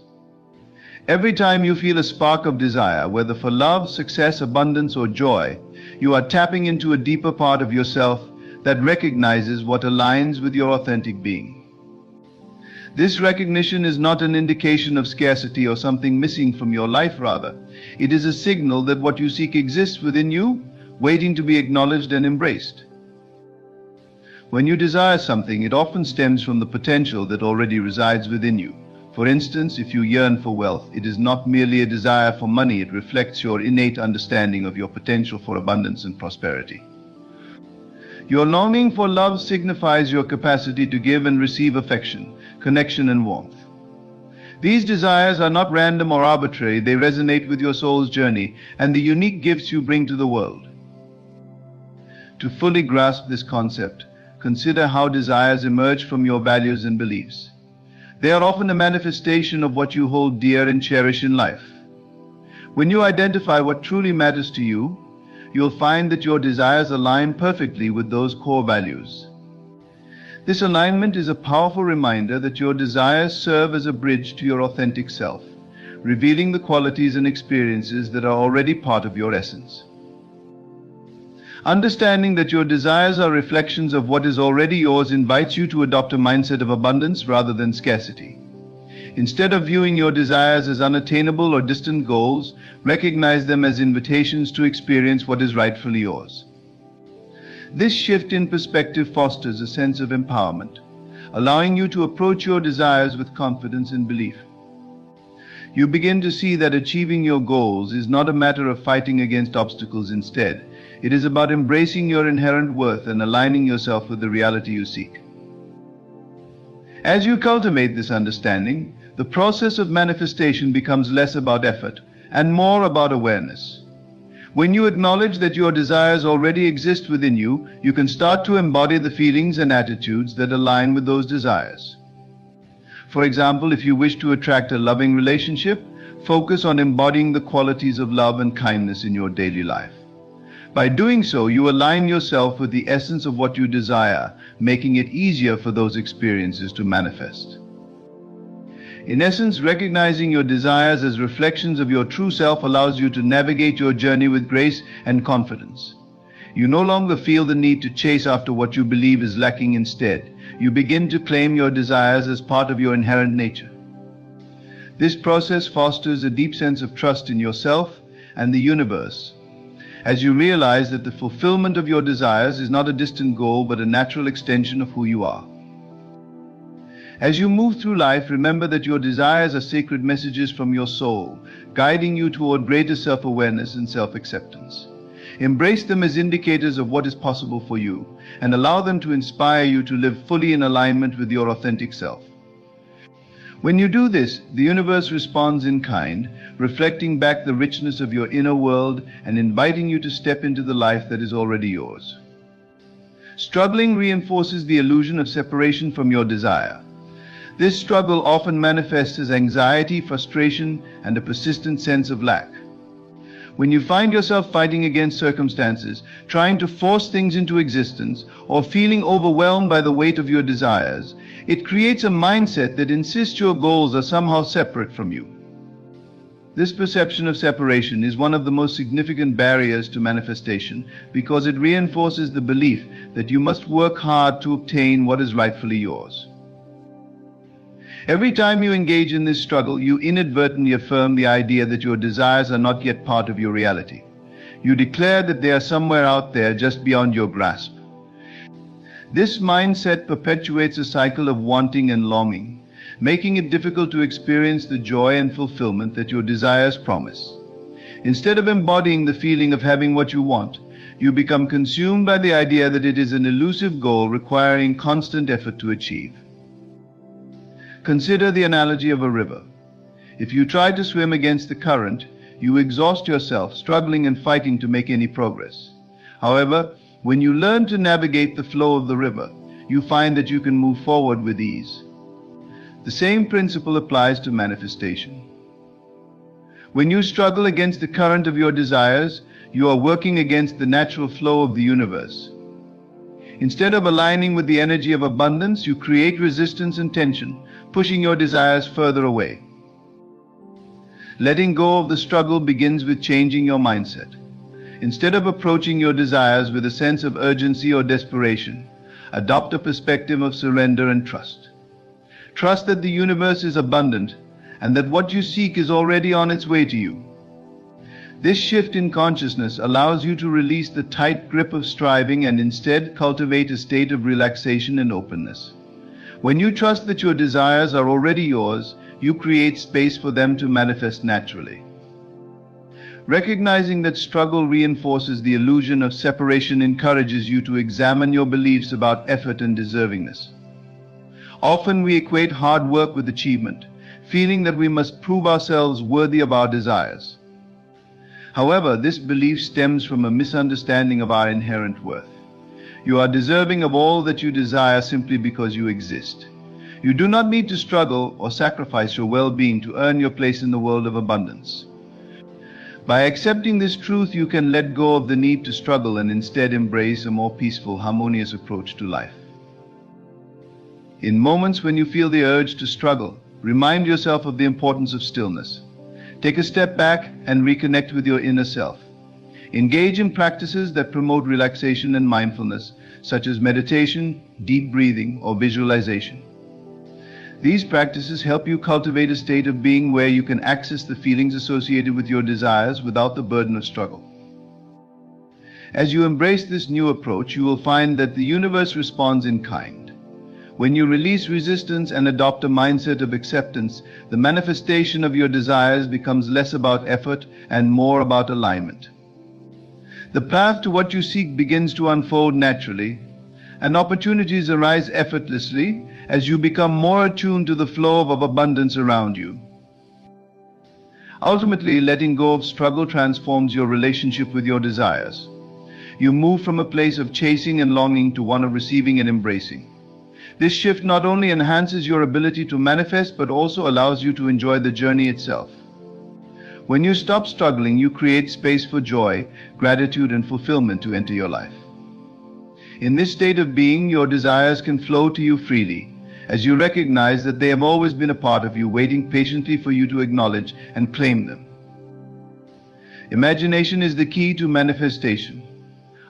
Every time you feel a spark of desire, whether for love, success, abundance, or joy, you are tapping into a deeper part of yourself that recognizes what aligns with your authentic being. This recognition is not an indication of scarcity or something missing from your life, rather. It is a signal that what you seek exists within you, waiting to be acknowledged and embraced. When you desire something, it often stems from the potential that already resides within you. For instance, if you yearn for wealth, it is not merely a desire for money, it reflects your innate understanding of your potential for abundance and prosperity. Your longing for love signifies your capacity to give and receive affection, connection, and warmth. These desires are not random or arbitrary, they resonate with your soul's journey and the unique gifts you bring to the world. To fully grasp this concept, consider how desires emerge from your values and beliefs. They are often a manifestation of what you hold dear and cherish in life. When you identify what truly matters to you, you'll find that your desires align perfectly with those core values. This alignment is a powerful reminder that your desires serve as a bridge to your authentic self, revealing the qualities and experiences that are already part of your essence. Understanding that your desires are reflections of what is already yours invites you to adopt a mindset of abundance rather than scarcity. Instead of viewing your desires as unattainable or distant goals, recognize them as invitations to experience what is rightfully yours. This shift in perspective fosters a sense of empowerment, allowing you to approach your desires with confidence and belief. You begin to see that achieving your goals is not a matter of fighting against obstacles. Instead, it is about embracing your inherent worth and aligning yourself with the reality you seek. As you cultivate this understanding, the process of manifestation becomes less about effort and more about awareness. When you acknowledge that your desires already exist within you, you can start to embody the feelings and attitudes that align with those desires. For example, if you wish to attract a loving relationship, focus on embodying the qualities of love and kindness in your daily life. By doing so, you align yourself with the essence of what you desire, making it easier for those experiences to manifest. In essence, recognizing your desires as reflections of your true self allows you to navigate your journey with grace and confidence. You no longer feel the need to chase after what you believe is lacking. Instead, you begin to claim your desires as part of your inherent nature. This process fosters a deep sense of trust in yourself and the universe, as you realize that the fulfillment of your desires is not a distant goal but a natural extension of who you are. As you move through life, remember that your desires are sacred messages from your soul, guiding you toward greater self-awareness and self-acceptance. Embrace them as indicators of what is possible for you, and allow them to inspire you to live fully in alignment with your authentic self. When you do this, the universe responds in kind, reflecting back the richness of your inner world and inviting you to step into the life that is already yours. Struggling reinforces the illusion of separation from your desire. This struggle often manifests as anxiety, frustration, and a persistent sense of lack. When you find yourself fighting against circumstances, trying to force things into existence, or feeling overwhelmed by the weight of your desires, it creates a mindset that insists your goals are somehow separate from you. This perception of separation is one of the most significant barriers to manifestation because it reinforces the belief that you must work hard to obtain what is rightfully yours. Every time you engage in this struggle, you inadvertently affirm the idea that your desires are not yet part of your reality. You declare that they are somewhere out there just beyond your grasp. This mindset perpetuates a cycle of wanting and longing, making it difficult to experience the joy and fulfillment that your desires promise. Instead of embodying the feeling of having what you want, you become consumed by the idea that it is an elusive goal requiring constant effort to achieve. Consider the analogy of a river. If you try to swim against the current, you exhaust yourself, struggling and fighting to make any progress. However, when you learn to navigate the flow of the river, you find that you can move forward with ease. The same principle applies to manifestation. When you struggle against the current of your desires, you are working against the natural flow of the universe. Instead of aligning with the energy of abundance, you create resistance and tension, pushing your desires further away. Letting go of the struggle begins with changing your mindset. Instead of approaching your desires with a sense of urgency or desperation, adopt a perspective of surrender and trust. Trust that the universe is abundant and that what you seek is already on its way to you. This shift in consciousness allows you to release the tight grip of striving and instead cultivate a state of relaxation and openness. When you trust that your desires are already yours, you create space for them to manifest naturally. Recognizing that struggle reinforces the illusion of separation encourages you to examine your beliefs about effort and deservingness. Often we equate hard work with achievement, feeling that we must prove ourselves worthy of our desires. However, this belief stems from a misunderstanding of our inherent worth. You are deserving of all that you desire simply because you exist. You do not need to struggle or sacrifice your well-being to earn your place in the world of abundance. By accepting this truth, you can let go of the need to struggle and instead embrace a more peaceful, harmonious approach to life. In moments when you feel the urge to struggle, remind yourself of the importance of stillness. Take a step back and reconnect with your inner self. Engage in practices that promote relaxation and mindfulness, such as meditation, deep breathing, or visualization. These practices help you cultivate a state of being where you can access the feelings associated with your desires without the burden of struggle. As you embrace this new approach, you will find that the universe responds in kind. When you release resistance and adopt a mindset of acceptance, the manifestation of your desires becomes less about effort and more about alignment. The path to what you seek begins to unfold naturally, and opportunities arise effortlessly as you become more attuned to the flow of abundance around you. Ultimately, letting go of struggle transforms your relationship with your desires. You move from a place of chasing and longing to one of receiving and embracing. This shift not only enhances your ability to manifest, but also allows you to enjoy the journey itself. When you stop struggling, you create space for joy, gratitude, and fulfillment to enter your life. In this state of being, your desires can flow to you freely, as you recognize that they have always been a part of you, waiting patiently for you to acknowledge and claim them. Imagination is the key to manifestation.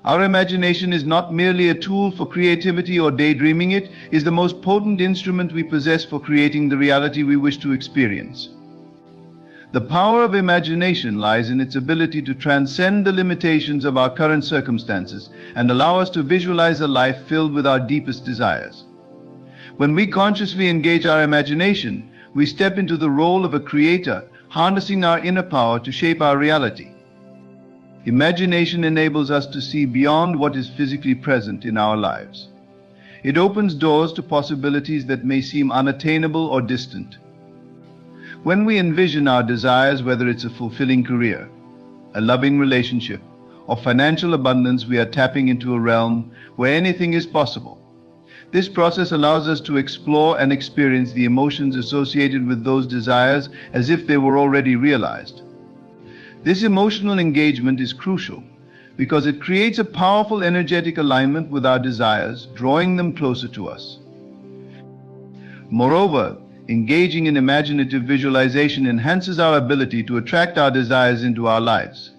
Our imagination is not merely a tool for creativity or daydreaming, it is the most potent instrument we possess for creating the reality we wish to experience. The power of imagination lies in its ability to transcend the limitations of our current circumstances and allow us to visualize a life filled with our deepest desires. When we consciously engage our imagination, we step into the role of a creator, harnessing our inner power to shape our reality. Imagination enables us to see beyond what is physically present in our lives. It opens doors to possibilities that may seem unattainable or distant. When we envision our desires, whether it's a fulfilling career, a loving relationship, of financial abundance, we are tapping into a realm where anything is possible. This process allows us to explore and experience the emotions associated with those desires as if they were already realized. This emotional engagement is crucial because it creates a powerful energetic alignment with our desires, drawing them closer to us. Moreover, engaging in imaginative visualization enhances our ability to attract our desires into our lives.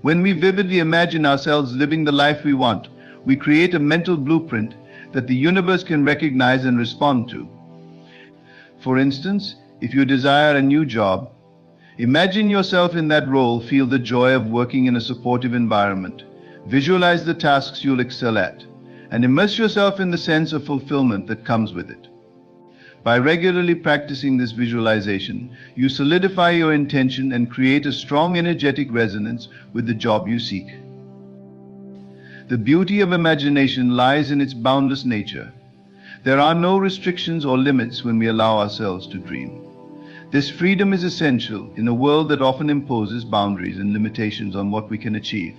When we vividly imagine ourselves living the life we want, we create a mental blueprint that the universe can recognize and respond to. For instance, if you desire a new job, imagine yourself in that role, feel the joy of working in a supportive environment, visualize the tasks you'll excel at, and immerse yourself in the sense of fulfillment that comes with it. By regularly practicing this visualization, you solidify your intention and create a strong energetic resonance with the job you seek. The beauty of imagination lies in its boundless nature. There are no restrictions or limits when we allow ourselves to dream. This freedom is essential in a world that often imposes boundaries and limitations on what we can achieve.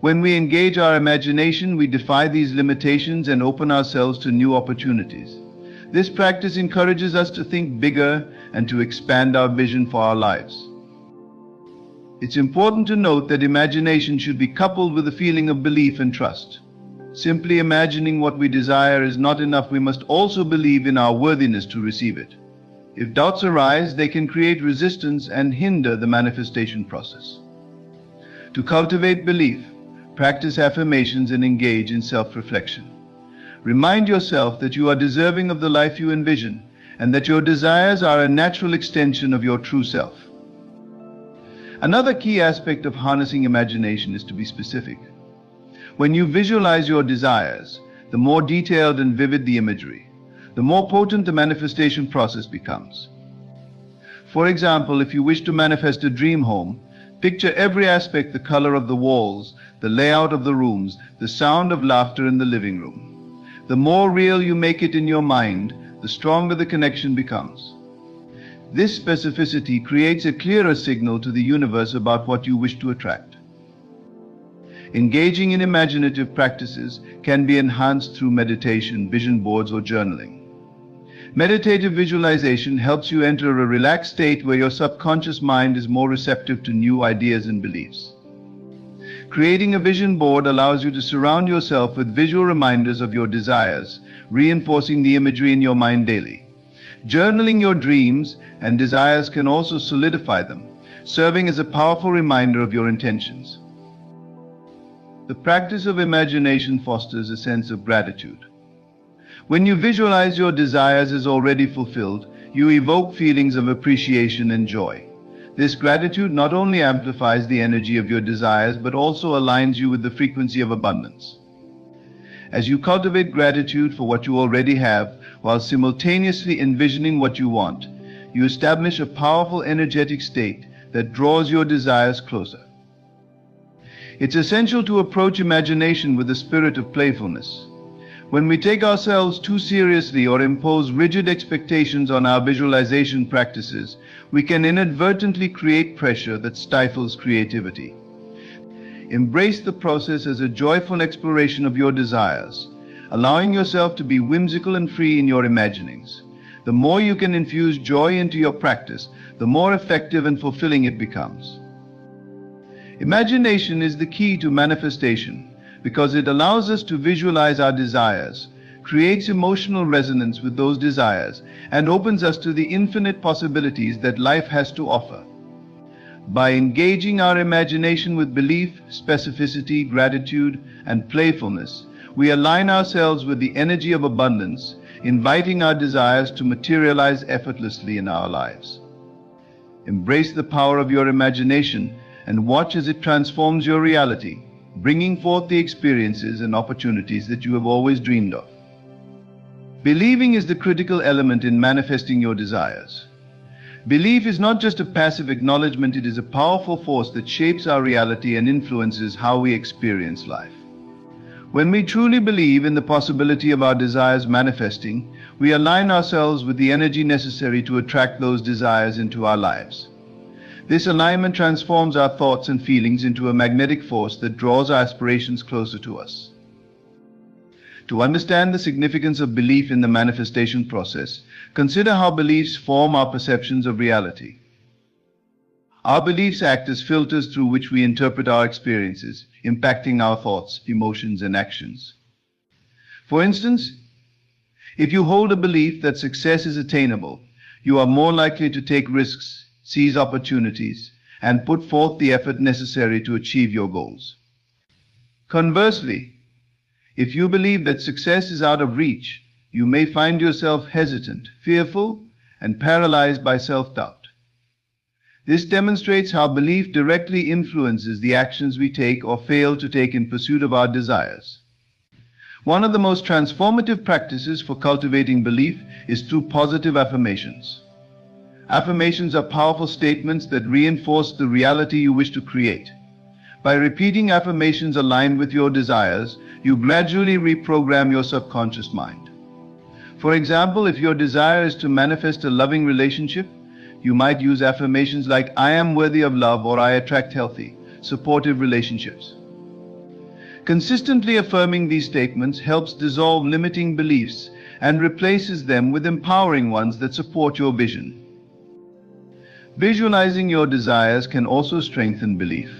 When we engage our imagination, we defy these limitations and open ourselves to new opportunities. This practice encourages us to think bigger and to expand our vision for our lives. It's important to note that imagination should be coupled with a feeling of belief and trust. Simply imagining what we desire is not enough. We must also believe in our worthiness to receive it. If doubts arise, they can create resistance and hinder the manifestation process. To cultivate belief, practice affirmations and engage in self-reflection. Remind yourself that you are deserving of the life you envision and that your desires are a natural extension of your true self. Another key aspect of harnessing imagination is to be specific. When you visualize your desires, the more detailed and vivid the imagery, the more potent the manifestation process becomes. For example, if you wish to manifest a dream home, picture every aspect: the color of the walls, the layout of the rooms, the sound of laughter in the living room. The more real you make it in your mind, the stronger the connection becomes. This specificity creates a clearer signal to the universe about what you wish to attract. Engaging in imaginative practices can be enhanced through meditation, vision boards, or journaling. Meditative visualization helps you enter a relaxed state where your subconscious mind is more receptive to new ideas and beliefs. Creating a vision board allows you to surround yourself with visual reminders of your desires, reinforcing the imagery in your mind daily. Journaling your dreams and desires can also solidify them, serving as a powerful reminder of your intentions. The practice of imagination fosters a sense of gratitude. When you visualize your desires as already fulfilled, you evoke feelings of appreciation and joy. This gratitude not only amplifies the energy of your desires, but also aligns you with the frequency of abundance. As you cultivate gratitude for what you already have, while simultaneously envisioning what you want, you establish a powerful energetic state that draws your desires closer. It's essential to approach imagination with a spirit of playfulness. When we take ourselves too seriously or impose rigid expectations on our visualization practices, we can inadvertently create pressure that stifles creativity. Embrace the process as a joyful exploration of your desires, allowing yourself to be whimsical and free in your imaginings. The more you can infuse joy into your practice, the more effective and fulfilling it becomes. Imagination is the key to manifestation because it allows us to visualize our desires, creates emotional resonance with those desires, and opens us to the infinite possibilities that life has to offer. By engaging our imagination with belief, specificity, gratitude, and playfulness, we align ourselves with the energy of abundance, inviting our desires to materialize effortlessly in our lives. Embrace the power of your imagination and watch as it transforms your reality, bringing forth the experiences and opportunities that you have always dreamed of. Believing is the critical element in manifesting your desires. Belief is not just a passive acknowledgement, it is a powerful force that shapes our reality and influences how we experience life. When we truly believe in the possibility of our desires manifesting, we align ourselves with the energy necessary to attract those desires into our lives. This alignment transforms our thoughts and feelings into a magnetic force that draws our aspirations closer to us. To understand the significance of belief in the manifestation process, consider how beliefs form our perceptions of reality. Our beliefs act as filters through which we interpret our experiences, impacting our thoughts, emotions, and actions. For instance, if you hold a belief that success is attainable, you are more likely to take risks, seize opportunities, and put forth the effort necessary to achieve your goals. Conversely, if you believe that success is out of reach, you may find yourself hesitant, fearful, and paralyzed by self-doubt. This demonstrates how belief directly influences the actions we take or fail to take in pursuit of our desires. One of the most transformative practices for cultivating belief is through positive affirmations. Affirmations are powerful statements that reinforce the reality you wish to create. By repeating affirmations aligned with your desires, you gradually reprogram your subconscious mind. For example, if your desire is to manifest a loving relationship, you might use affirmations like, "I am worthy of love," or "I attract healthy, supportive relationships." Consistently affirming these statements helps dissolve limiting beliefs and replaces them with empowering ones that support your vision. Visualizing your desires can also strengthen belief.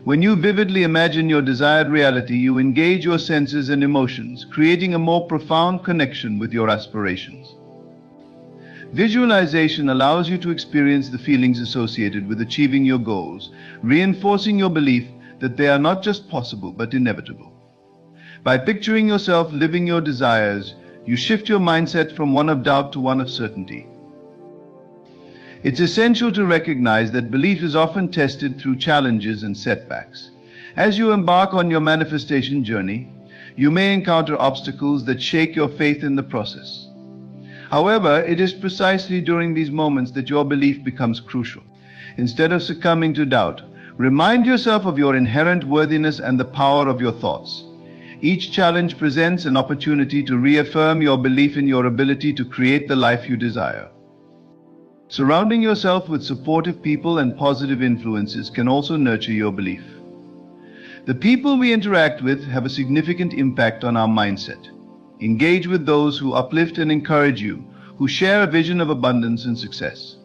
When you vividly imagine your desired reality, you engage your senses and emotions, creating a more profound connection with your aspirations. Visualization allows you to experience the feelings associated with achieving your goals, reinforcing your belief that they are not just possible but inevitable. By picturing yourself living your desires, you shift your mindset from one of doubt to one of certainty. It's essential to recognize that belief is often tested through challenges and setbacks. As you embark on your manifestation journey, you may encounter obstacles that shake your faith in the process. However, it is precisely during these moments that your belief becomes crucial. Instead of succumbing to doubt, remind yourself of your inherent worthiness and the power of your thoughts. Each challenge presents an opportunity to reaffirm your belief in your ability to create the life you desire. Surrounding yourself with supportive people and positive influences can also nurture your belief. The people we interact with have a significant impact on our mindset. Engage with those who uplift and encourage you, who share a vision of abundance and success.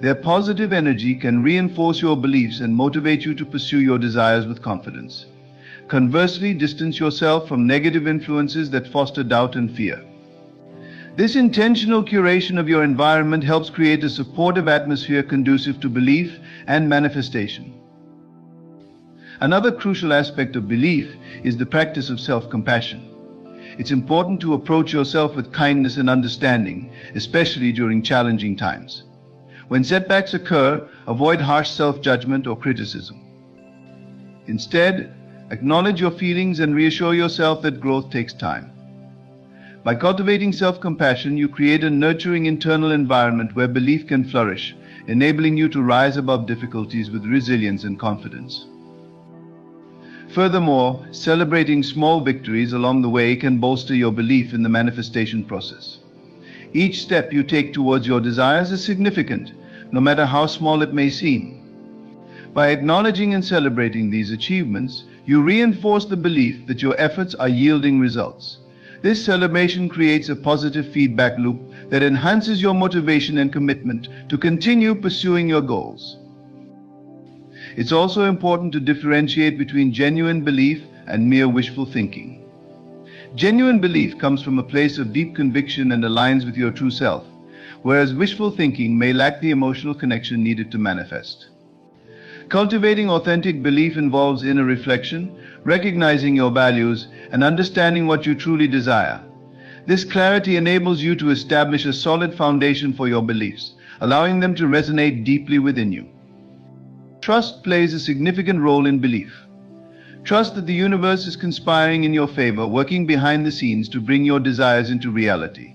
Their positive energy can reinforce your beliefs and motivate you to pursue your desires with confidence. Conversely, distance yourself from negative influences that foster doubt and fear. This intentional curation of your environment helps create a supportive atmosphere conducive to belief and manifestation. Another crucial aspect of belief is the practice of self-compassion. It's important to approach yourself with kindness and understanding, especially during challenging times. When setbacks occur, avoid harsh self-judgment or criticism. Instead, acknowledge your feelings and reassure yourself that growth takes time. By cultivating self-compassion, you create a nurturing internal environment where belief can flourish, enabling you to rise above difficulties with resilience and confidence. Furthermore, celebrating small victories along the way can bolster your belief in the manifestation process. Each step you take towards your desires is significant, no matter how small it may seem. By acknowledging and celebrating these achievements, you reinforce the belief that your efforts are yielding results. This celebration creates a positive feedback loop that enhances your motivation and commitment to continue pursuing your goals. It's also important to differentiate between genuine belief and mere wishful thinking. Genuine belief comes from a place of deep conviction and aligns with your true self, whereas wishful thinking may lack the emotional connection needed to manifest. Cultivating authentic belief involves inner reflection, recognizing your values, and understanding what you truly desire. This clarity enables you to establish a solid foundation for your beliefs, allowing them to resonate deeply within you. Trust plays a significant role in belief. Trust that the universe is conspiring in your favor, working behind the scenes to bring your desires into reality.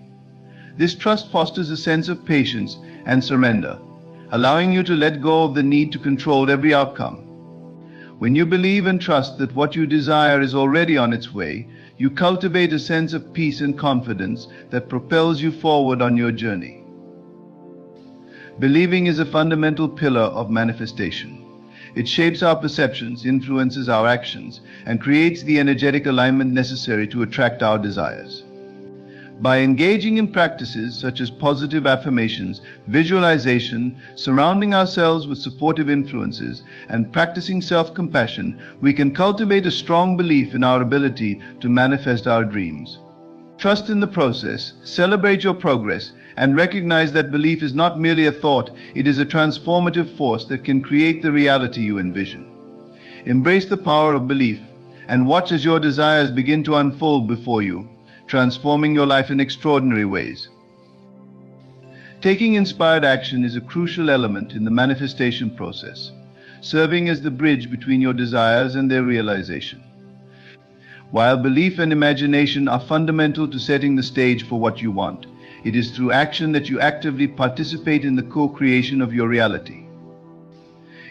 This trust fosters a sense of patience and surrender, allowing you to let go of the need to control every outcome. When you believe and trust that what you desire is already on its way, you cultivate a sense of peace and confidence that propels you forward on your journey. Believing is a fundamental pillar of manifestation. It shapes our perceptions, influences our actions, and creates the energetic alignment necessary to attract our desires. By engaging in practices such as positive affirmations, visualization, surrounding ourselves with supportive influences, and practicing self-compassion, we can cultivate a strong belief in our ability to manifest our dreams. Trust in the process, celebrate your progress, and recognize that belief is not merely a thought, it is a transformative force that can create the reality you envision. Embrace the power of belief and watch as your desires begin to unfold before you, transforming your life in extraordinary ways. Taking inspired action is a crucial element in the manifestation process, serving as the bridge between your desires and their realization. While belief and imagination are fundamental to setting the stage for what you want, it is through action that you actively participate in the co-creation of your reality.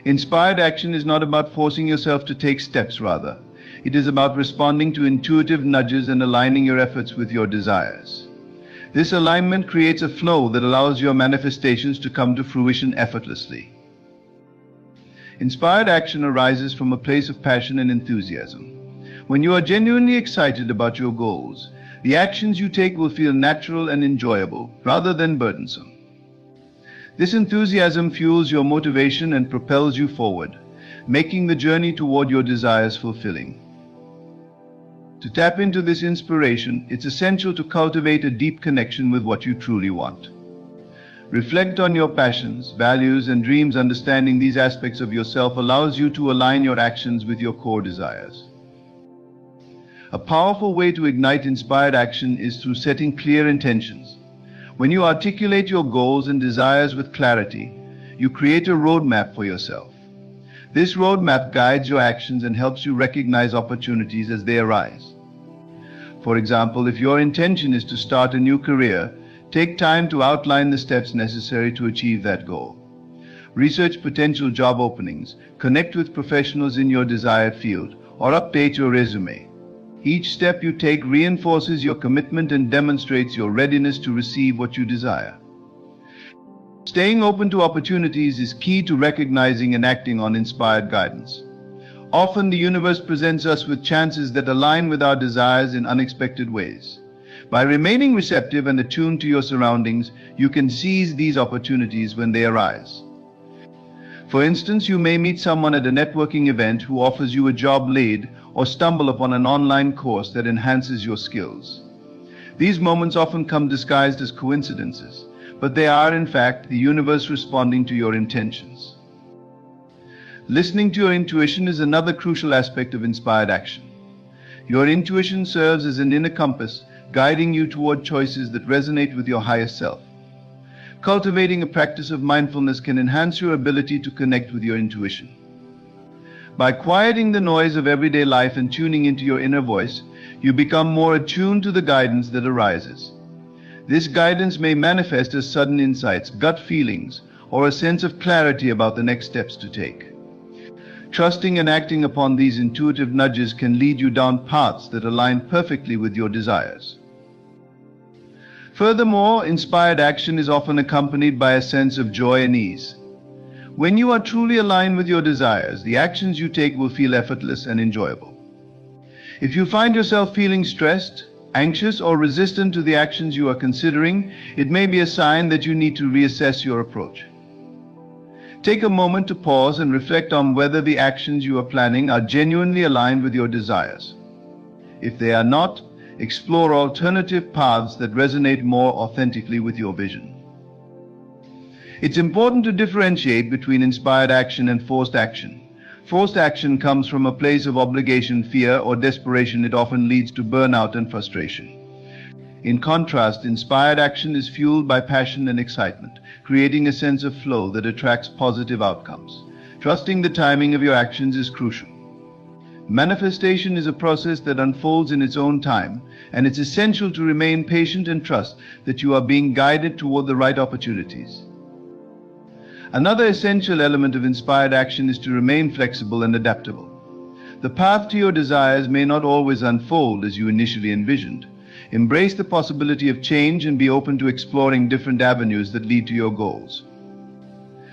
Inspired action is not about forcing yourself to take steps, rather. It is about responding to intuitive nudges and aligning your efforts with your desires. This alignment creates a flow that allows your manifestations to come to fruition effortlessly. Inspired action arises from a place of passion and enthusiasm. When you are genuinely excited about your goals, the actions you take will feel natural and enjoyable, rather than burdensome. This enthusiasm fuels your motivation and propels you forward, making the journey toward your desires fulfilling. To tap into this inspiration, it's essential to cultivate a deep connection with what you truly want. Reflect on your passions, values, and dreams. Understanding these aspects of yourself allows you to align your actions with your core desires. A powerful way to ignite inspired action is through setting clear intentions. When you articulate your goals and desires with clarity, you create a roadmap for yourself. This roadmap guides your actions and helps you recognize opportunities as they arise. For example, if your intention is to start a new career, take time to outline the steps necessary to achieve that goal. Research potential job openings, connect with professionals in your desired field, or update your resume. Each step you take reinforces your commitment and demonstrates your readiness to receive what you desire. Staying open to opportunities is key to recognizing and acting on inspired guidance. Often the universe presents us with chances that align with our desires in unexpected ways. By remaining receptive and attuned to your surroundings, you can seize these opportunities when they arise. For instance, you may meet someone at a networking event who offers you a job lead, or stumble upon an online course that enhances your skills. These moments often come disguised as coincidences, but they are in fact the universe responding to your intentions. Listening to your intuition is another crucial aspect of inspired action. Your intuition serves as an inner compass, guiding you toward choices that resonate with your highest self. Cultivating a practice of mindfulness can enhance your ability to connect with your intuition. By quieting the noise of everyday life and tuning into your inner voice, you become more attuned to the guidance that arises. This guidance may manifest as sudden insights, gut feelings, or a sense of clarity about the next steps to take. Trusting and acting upon these intuitive nudges can lead you down paths that align perfectly with your desires. Furthermore, inspired action is often accompanied by a sense of joy and ease. When you are truly aligned with your desires, the actions you take will feel effortless and enjoyable. If you find yourself feeling stressed, anxious, or resistant to the actions you are considering, it may be a sign that you need to reassess your approach. Take a moment to pause and reflect on whether the actions you are planning are genuinely aligned with your desires. If they are not, explore alternative paths that resonate more authentically with your vision. It's important to differentiate between inspired action and forced action. Forced action comes from a place of obligation, fear, or desperation. It often leads to burnout and frustration. In contrast, inspired action is fueled by passion and excitement, creating a sense of flow that attracts positive outcomes. Trusting the timing of your actions is crucial. Manifestation is a process that unfolds in its own time, and it's essential to remain patient and trust that you are being guided toward the right opportunities. Another essential element of inspired action is to remain flexible and adaptable. The path to your desires may not always unfold as you initially envisioned. Embrace the possibility of change and be open to exploring different avenues that lead to your goals.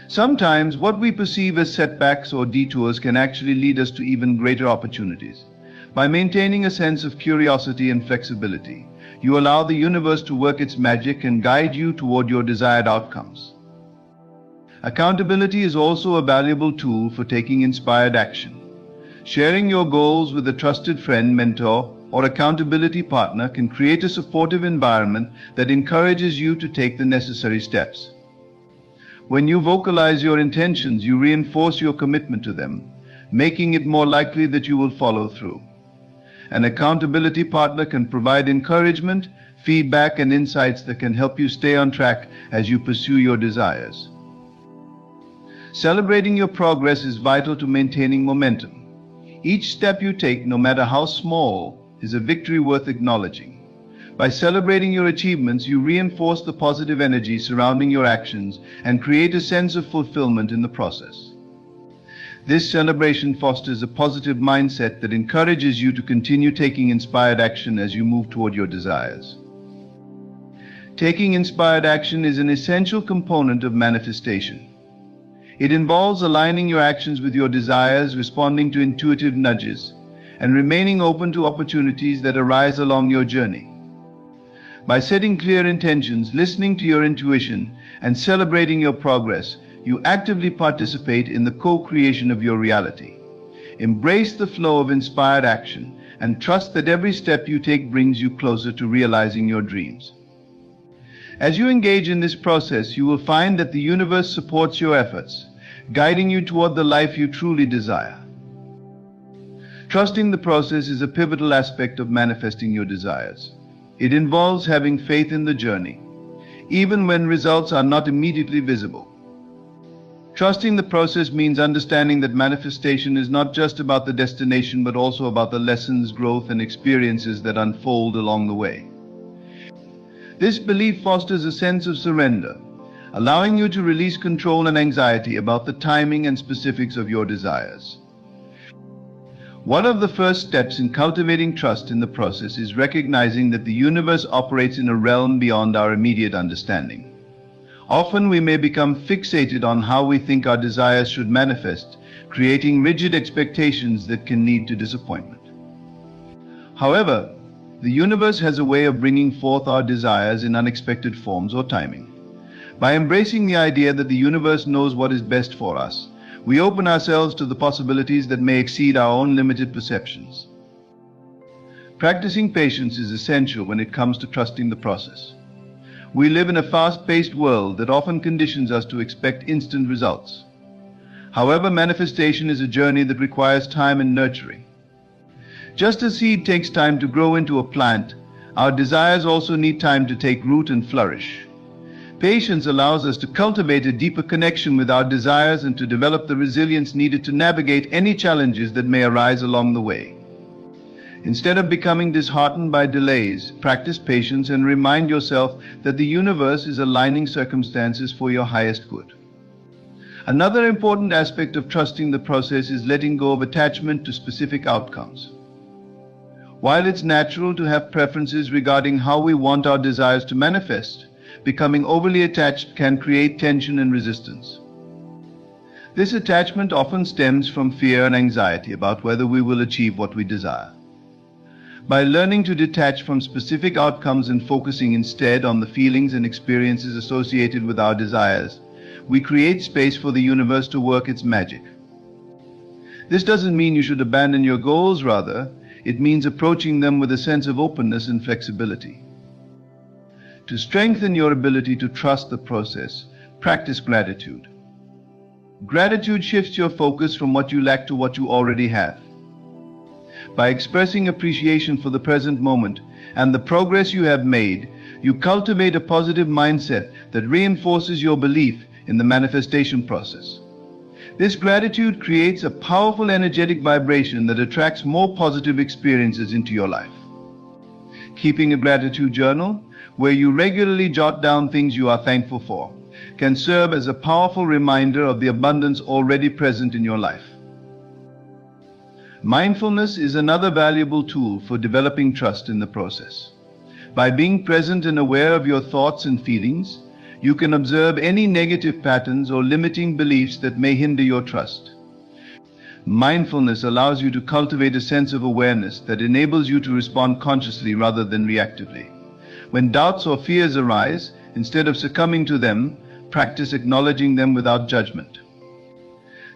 Sometimes what we perceive as setbacks or detours can actually lead us to even greater opportunities. By maintaining a sense of curiosity and flexibility, you allow the universe to work its magic and guide you toward your desired outcomes. Accountability is also a valuable tool for taking inspired action. Sharing your goals with a trusted friend, mentor, or accountability partner can create a supportive environment that encourages you to take the necessary steps. When you vocalize your intentions, you reinforce your commitment to them, making it more likely that you will follow through. An accountability partner can provide encouragement, feedback, and insights that can help you stay on track as you pursue your desires. Celebrating your progress is vital to maintaining momentum. Each step you take, no matter how small, is a victory worth acknowledging. By celebrating your achievements, you reinforce the positive energy surrounding your actions and create a sense of fulfillment in the process. This celebration fosters a positive mindset that encourages you to continue taking inspired action as you move toward your desires. Taking inspired action is an essential component of manifestation. It involves aligning your actions with your desires, responding to intuitive nudges, and remaining open to opportunities that arise along your journey. By setting clear intentions, listening to your intuition, and celebrating your progress, you actively participate in the co-creation of your reality. Embrace the flow of inspired action and trust that every step you take brings you closer to realizing your dreams. As you engage in this process, you will find that the universe supports your efforts, guiding you toward the life you truly desire. Trusting the process is a pivotal aspect of manifesting your desires. It involves having faith in the journey, even when results are not immediately visible. Trusting the process means understanding that manifestation is not just about the destination, but also about the lessons, growth, and experiences that unfold along the way. This belief fosters a sense of surrender, allowing you to release control and anxiety about the timing and specifics of your desires. One of the first steps in cultivating trust in the process is recognizing that the universe operates in a realm beyond our immediate understanding. Often we may become fixated on how we think our desires should manifest, creating rigid expectations that can lead to disappointment. However, the universe has a way of bringing forth our desires in unexpected forms or timing. By embracing the idea that the universe knows what is best for us, we open ourselves to the possibilities that may exceed our own limited perceptions. Practicing patience is essential when it comes to trusting the process. We live in a fast-paced world that often conditions us to expect instant results. However, manifestation is a journey that requires time and nurturing. Just as seed takes time to grow into a plant, our desires also need time to take root and flourish. Patience allows us to cultivate a deeper connection with our desires and to develop the resilience needed to navigate any challenges that may arise along the way. Instead of becoming disheartened by delays, practice patience and remind yourself that the universe is aligning circumstances for your highest good. Another important aspect of trusting the process is letting go of attachment to specific outcomes. While it's natural to have preferences regarding how we want our desires to manifest, becoming overly attached can create tension and resistance. This attachment often stems from fear and anxiety about whether we will achieve what we desire. By learning to detach from specific outcomes and focusing instead on the feelings and experiences associated with our desires, we create space for the universe to work its magic. This doesn't mean you should abandon your goals, rather, it means approaching them with a sense of openness and flexibility. To strengthen your ability to trust the process, practice gratitude. Gratitude shifts your focus from what you lack to what you already have. By expressing appreciation for the present moment and the progress you have made, you cultivate a positive mindset that reinforces your belief in the manifestation process. This gratitude creates a powerful energetic vibration that attracts more positive experiences into your life. Keeping a gratitude journal, where you regularly jot down things you are thankful for, can serve as a powerful reminder of the abundance already present in your life. Mindfulness is another valuable tool for developing trust in the process. By being present and aware of your thoughts and feelings, You can observe any negative patterns or limiting beliefs that may hinder your trust. Mindfulness allows you to cultivate a sense of awareness that enables you to respond consciously rather than reactively. When doubts or fears arise, instead of succumbing to them, practice acknowledging them without judgment.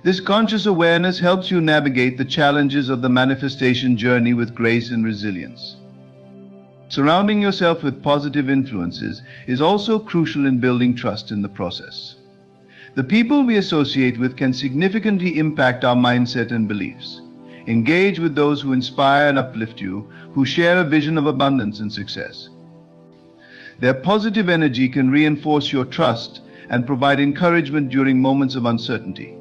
This conscious awareness helps you navigate the challenges of the manifestation journey with grace and resilience. Surrounding yourself with positive influences is also crucial in building trust in the process. The people we associate with can significantly impact our mindset and beliefs. Engage with those who inspire and uplift you, who share a vision of abundance and success. Their positive energy can reinforce your trust and provide encouragement during moments of uncertainty.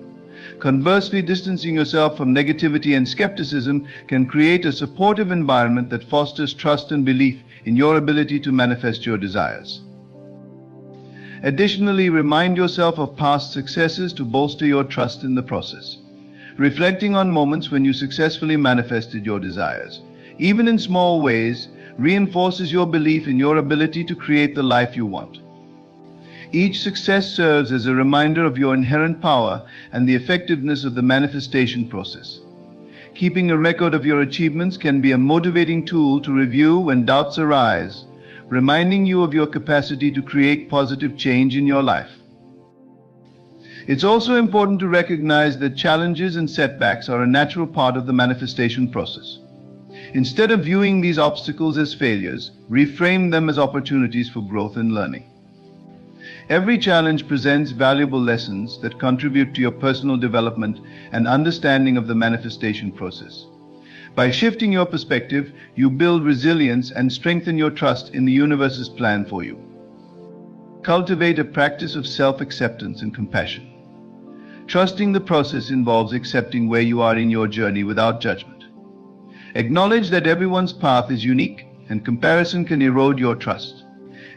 Conversely, distancing yourself from negativity and skepticism can create a supportive environment that fosters trust and belief in your ability to manifest your desires. Additionally, remind yourself of past successes to bolster your trust in the process. Reflecting on moments when you successfully manifested your desires, even in small ways, reinforces your belief in your ability to create the life you want. Each success serves as a reminder of your inherent power and the effectiveness of the manifestation process. Keeping a record of your achievements can be a motivating tool to review when doubts arise, reminding you of your capacity to create positive change in your life. It's also important to recognize that challenges and setbacks are a natural part of the manifestation process. Instead of viewing these obstacles as failures, reframe them as opportunities for growth and learning. Every challenge presents valuable lessons that contribute to your personal development and understanding of the manifestation process. By shifting your perspective, you build resilience and strengthen your trust in the universe's plan for you. Cultivate a practice of self-acceptance and compassion. Trusting the process involves accepting where you are in your journey without judgment. Acknowledge that everyone's path is unique and comparison can erode your trust.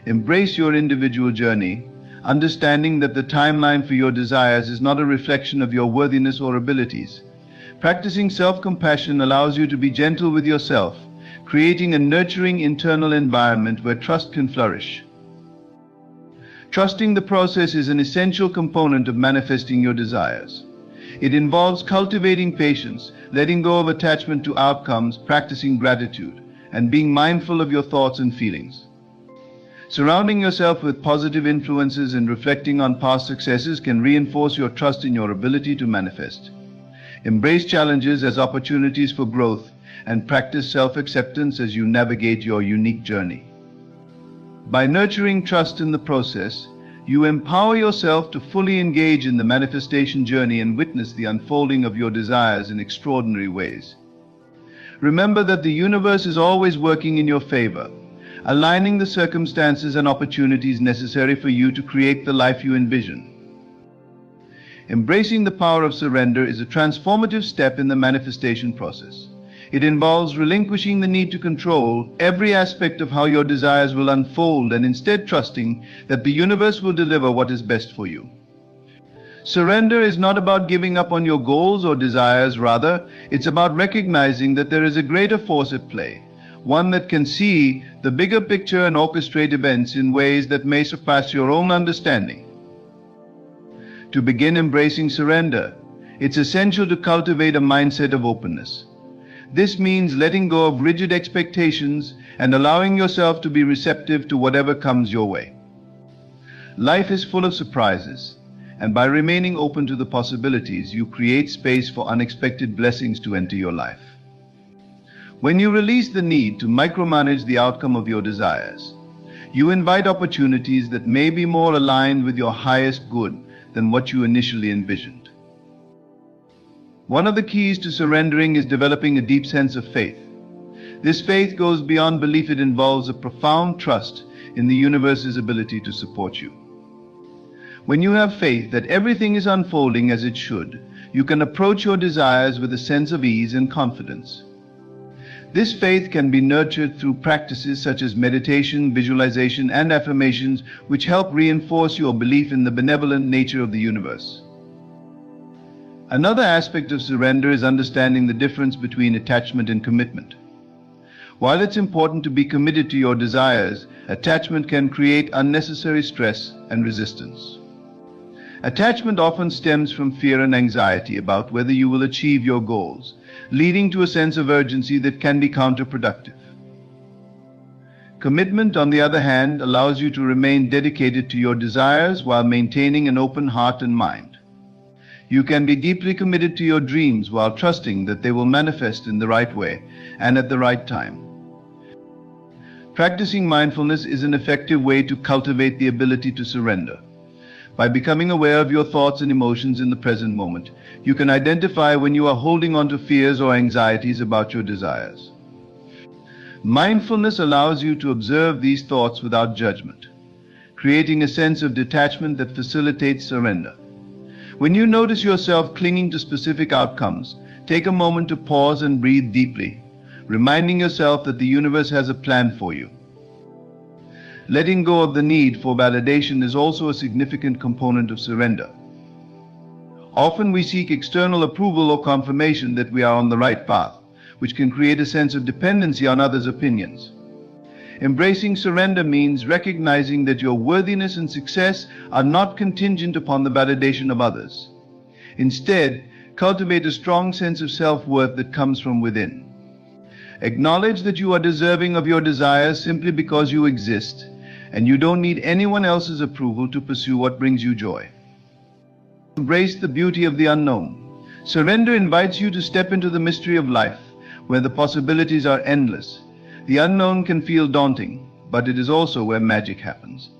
Embrace your individual journey, understanding that the timeline for your desires is not a reflection of your worthiness or abilities. Practicing self-compassion allows you to be gentle with yourself, creating a nurturing internal environment where trust can flourish. Trusting the process is an essential component of manifesting your desires. It involves cultivating patience, letting go of attachment to outcomes, practicing gratitude, and being mindful of your thoughts and feelings. Surrounding yourself with positive influences and reflecting on past successes can reinforce your trust in your ability to manifest. Embrace challenges as opportunities for growth and practice self-acceptance as you navigate your unique journey. By nurturing trust in the process, you empower yourself to fully engage in the manifestation journey and witness the unfolding of your desires in extraordinary ways. Remember that the universe is always working in your favor, aligning the circumstances and opportunities necessary for you to create the life you envision. Embracing the power of surrender is a transformative step in the manifestation process. It involves relinquishing the need to control every aspect of how your desires will unfold and instead trusting that the universe will deliver what is best for you. Surrender is not about giving up on your goals or desires, rather, it's about recognizing that there is a greater force at play, one that can see the bigger picture and orchestrate events in ways that may surpass your own understanding. To begin embracing surrender, it's essential to cultivate a mindset of openness. This means letting go of rigid expectations and allowing yourself to be receptive to whatever comes your way. Life is full of surprises, and by remaining open to the possibilities, you create space for unexpected blessings to enter your life. When you release the need to micromanage the outcome of your desires, you invite opportunities that may be more aligned with your highest good than what you initially envisioned. One of the keys to surrendering is developing a deep sense of faith. This faith goes beyond belief. It involves a profound trust in the universe's ability to support you. When you have faith that everything is unfolding as it should, you can approach your desires with a sense of ease and confidence. This faith can be nurtured through practices such as meditation, visualization, and affirmations, which help reinforce your belief in the benevolent nature of the universe. Another aspect of surrender is understanding the difference between attachment and commitment. While it's important to be committed to your desires, attachment can create unnecessary stress and resistance. Attachment often stems from fear and anxiety about whether you will achieve your goals, leading to a sense of urgency that can be counterproductive. Commitment, on the other hand, allows you to remain dedicated to your desires while maintaining an open heart and mind. You can be deeply committed to your dreams while trusting that they will manifest in the right way and at the right time. Practicing mindfulness is an effective way to cultivate the ability to surrender. By becoming aware of your thoughts and emotions in the present moment, you can identify when you are holding on to fears or anxieties about your desires. Mindfulness allows you to observe these thoughts without judgment, creating a sense of detachment that facilitates surrender. When you notice yourself clinging to specific outcomes, take a moment to pause and breathe deeply, reminding yourself that the universe has a plan for you. Letting go of the need for validation is also a significant component of surrender. Often we seek external approval or confirmation that we are on the right path, which can create a sense of dependency on others' opinions. Embracing surrender means recognizing that your worthiness and success are not contingent upon the validation of others. Instead, cultivate a strong sense of self-worth that comes from within. Acknowledge that you are deserving of your desires simply because you exist, and you don't need anyone else's approval to pursue what brings you joy. Embrace the beauty of the unknown. Surrender invites you to step into the mystery of life, where the possibilities are endless. The unknown can feel daunting, but it is also where magic happens.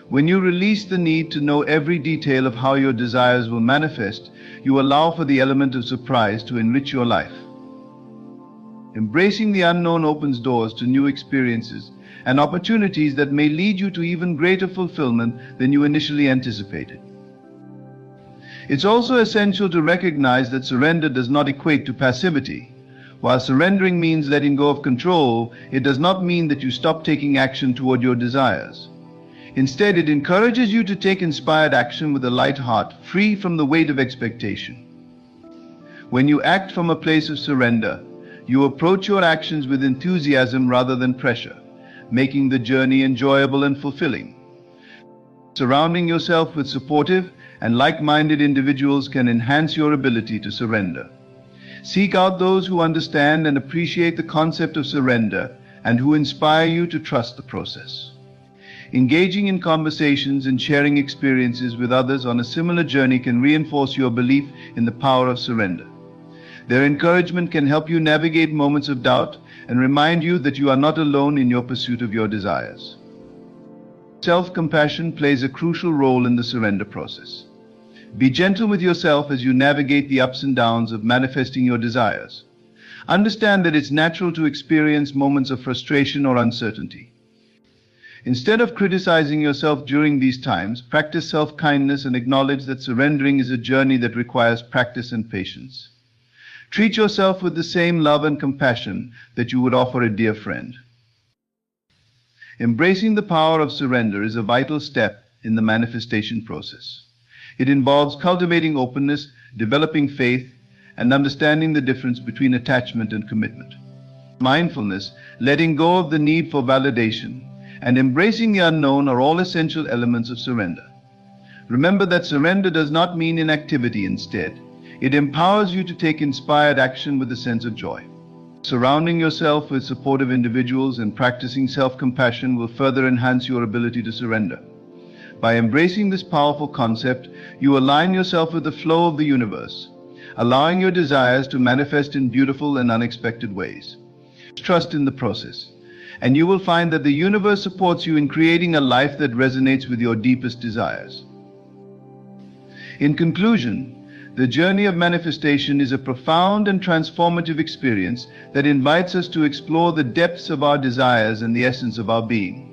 When you release the need to know every detail of how your desires will manifest, you allow for the element of surprise to enrich your life. Embracing the unknown opens doors to new experiences and opportunities that may lead you to even greater fulfillment than you initially anticipated. It's also essential to recognize that surrender does not equate to passivity. While surrendering means letting go of control, it does not mean that you stop taking action toward your desires. Instead, it encourages you to take inspired action with a light heart, free from the weight of expectation. When you act from a place of surrender, you approach your actions with enthusiasm rather than pressure, making the journey enjoyable and fulfilling. Surrounding yourself with supportive and like-minded individuals can enhance your ability to surrender. Seek out those who understand and appreciate the concept of surrender and who inspire you to trust the process. Engaging in conversations and sharing experiences with others on a similar journey can reinforce your belief in the power of surrender. Their encouragement can help you navigate moments of doubt and remind you that you are not alone in your pursuit of your desires. Self-compassion plays a crucial role in the surrender process. Be gentle with yourself as you navigate the ups and downs of manifesting your desires. Understand that it's natural to experience moments of frustration or uncertainty. Instead of criticizing yourself during these times, practice self-kindness and acknowledge that surrendering is a journey that requires practice and patience. Treat yourself with the same love and compassion that you would offer a dear friend. Embracing the power of surrender is a vital step in the manifestation process. It involves cultivating openness, developing faith, and understanding the difference between attachment and commitment. Mindfulness, letting go of the need for validation, and embracing the unknown are all essential elements of surrender. Remember that surrender does not mean inactivity. Instead, it empowers you to take inspired action with a sense of joy. Surrounding yourself with supportive individuals and practicing self-compassion will further enhance your ability to surrender. By embracing this powerful concept, you align yourself with the flow of the universe, allowing your desires to manifest in beautiful and unexpected ways. Trust in the process, and you will find that the universe supports you in creating a life that resonates with your deepest desires. In conclusion, the journey of manifestation is a profound and transformative experience that invites us to explore the depths of our desires and the essence of our being.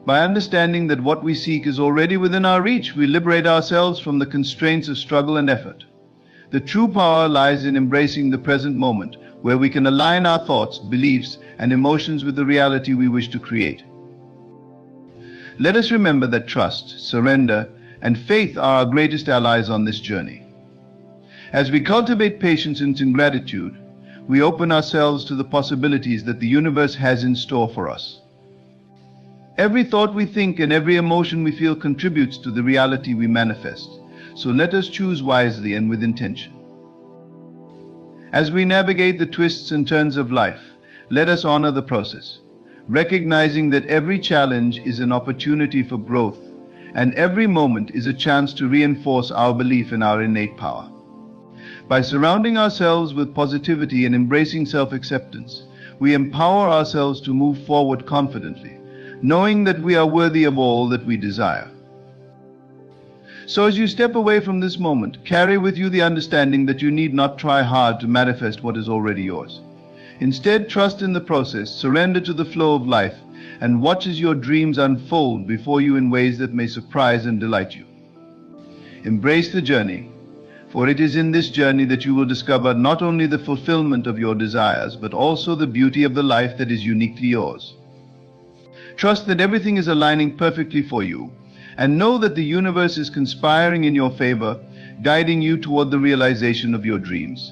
By understanding that what we seek is already within our reach, we liberate ourselves from the constraints of struggle and effort. The true power lies in embracing the present moment, where we can align our thoughts, beliefs, and emotions with the reality we wish to create. Let us remember that trust, surrender, and faith are our greatest allies on this journey. As we cultivate patience and gratitude, we open ourselves to the possibilities that the universe has in store for us. Every thought we think and every emotion we feel contributes to the reality we manifest. So let us choose wisely and with intention. As we navigate the twists and turns of life, let us honor the process, recognizing that every challenge is an opportunity for growth, and every moment is a chance to reinforce our belief in our innate power. By surrounding ourselves with positivity and embracing self-acceptance, we empower ourselves to move forward confidently, knowing that we are worthy of all that we desire. So as you step away from this moment, carry with you the understanding that you need not try hard to manifest what is already yours. Instead, trust in the process, surrender to the flow of life, and watch as your dreams unfold before you in ways that may surprise and delight you. Embrace the journey, for it is in this journey that you will discover not only the fulfillment of your desires, but also the beauty of the life that is uniquely yours. Trust that everything is aligning perfectly for you, and know that the universe is conspiring in your favor, guiding you toward the realization of your dreams.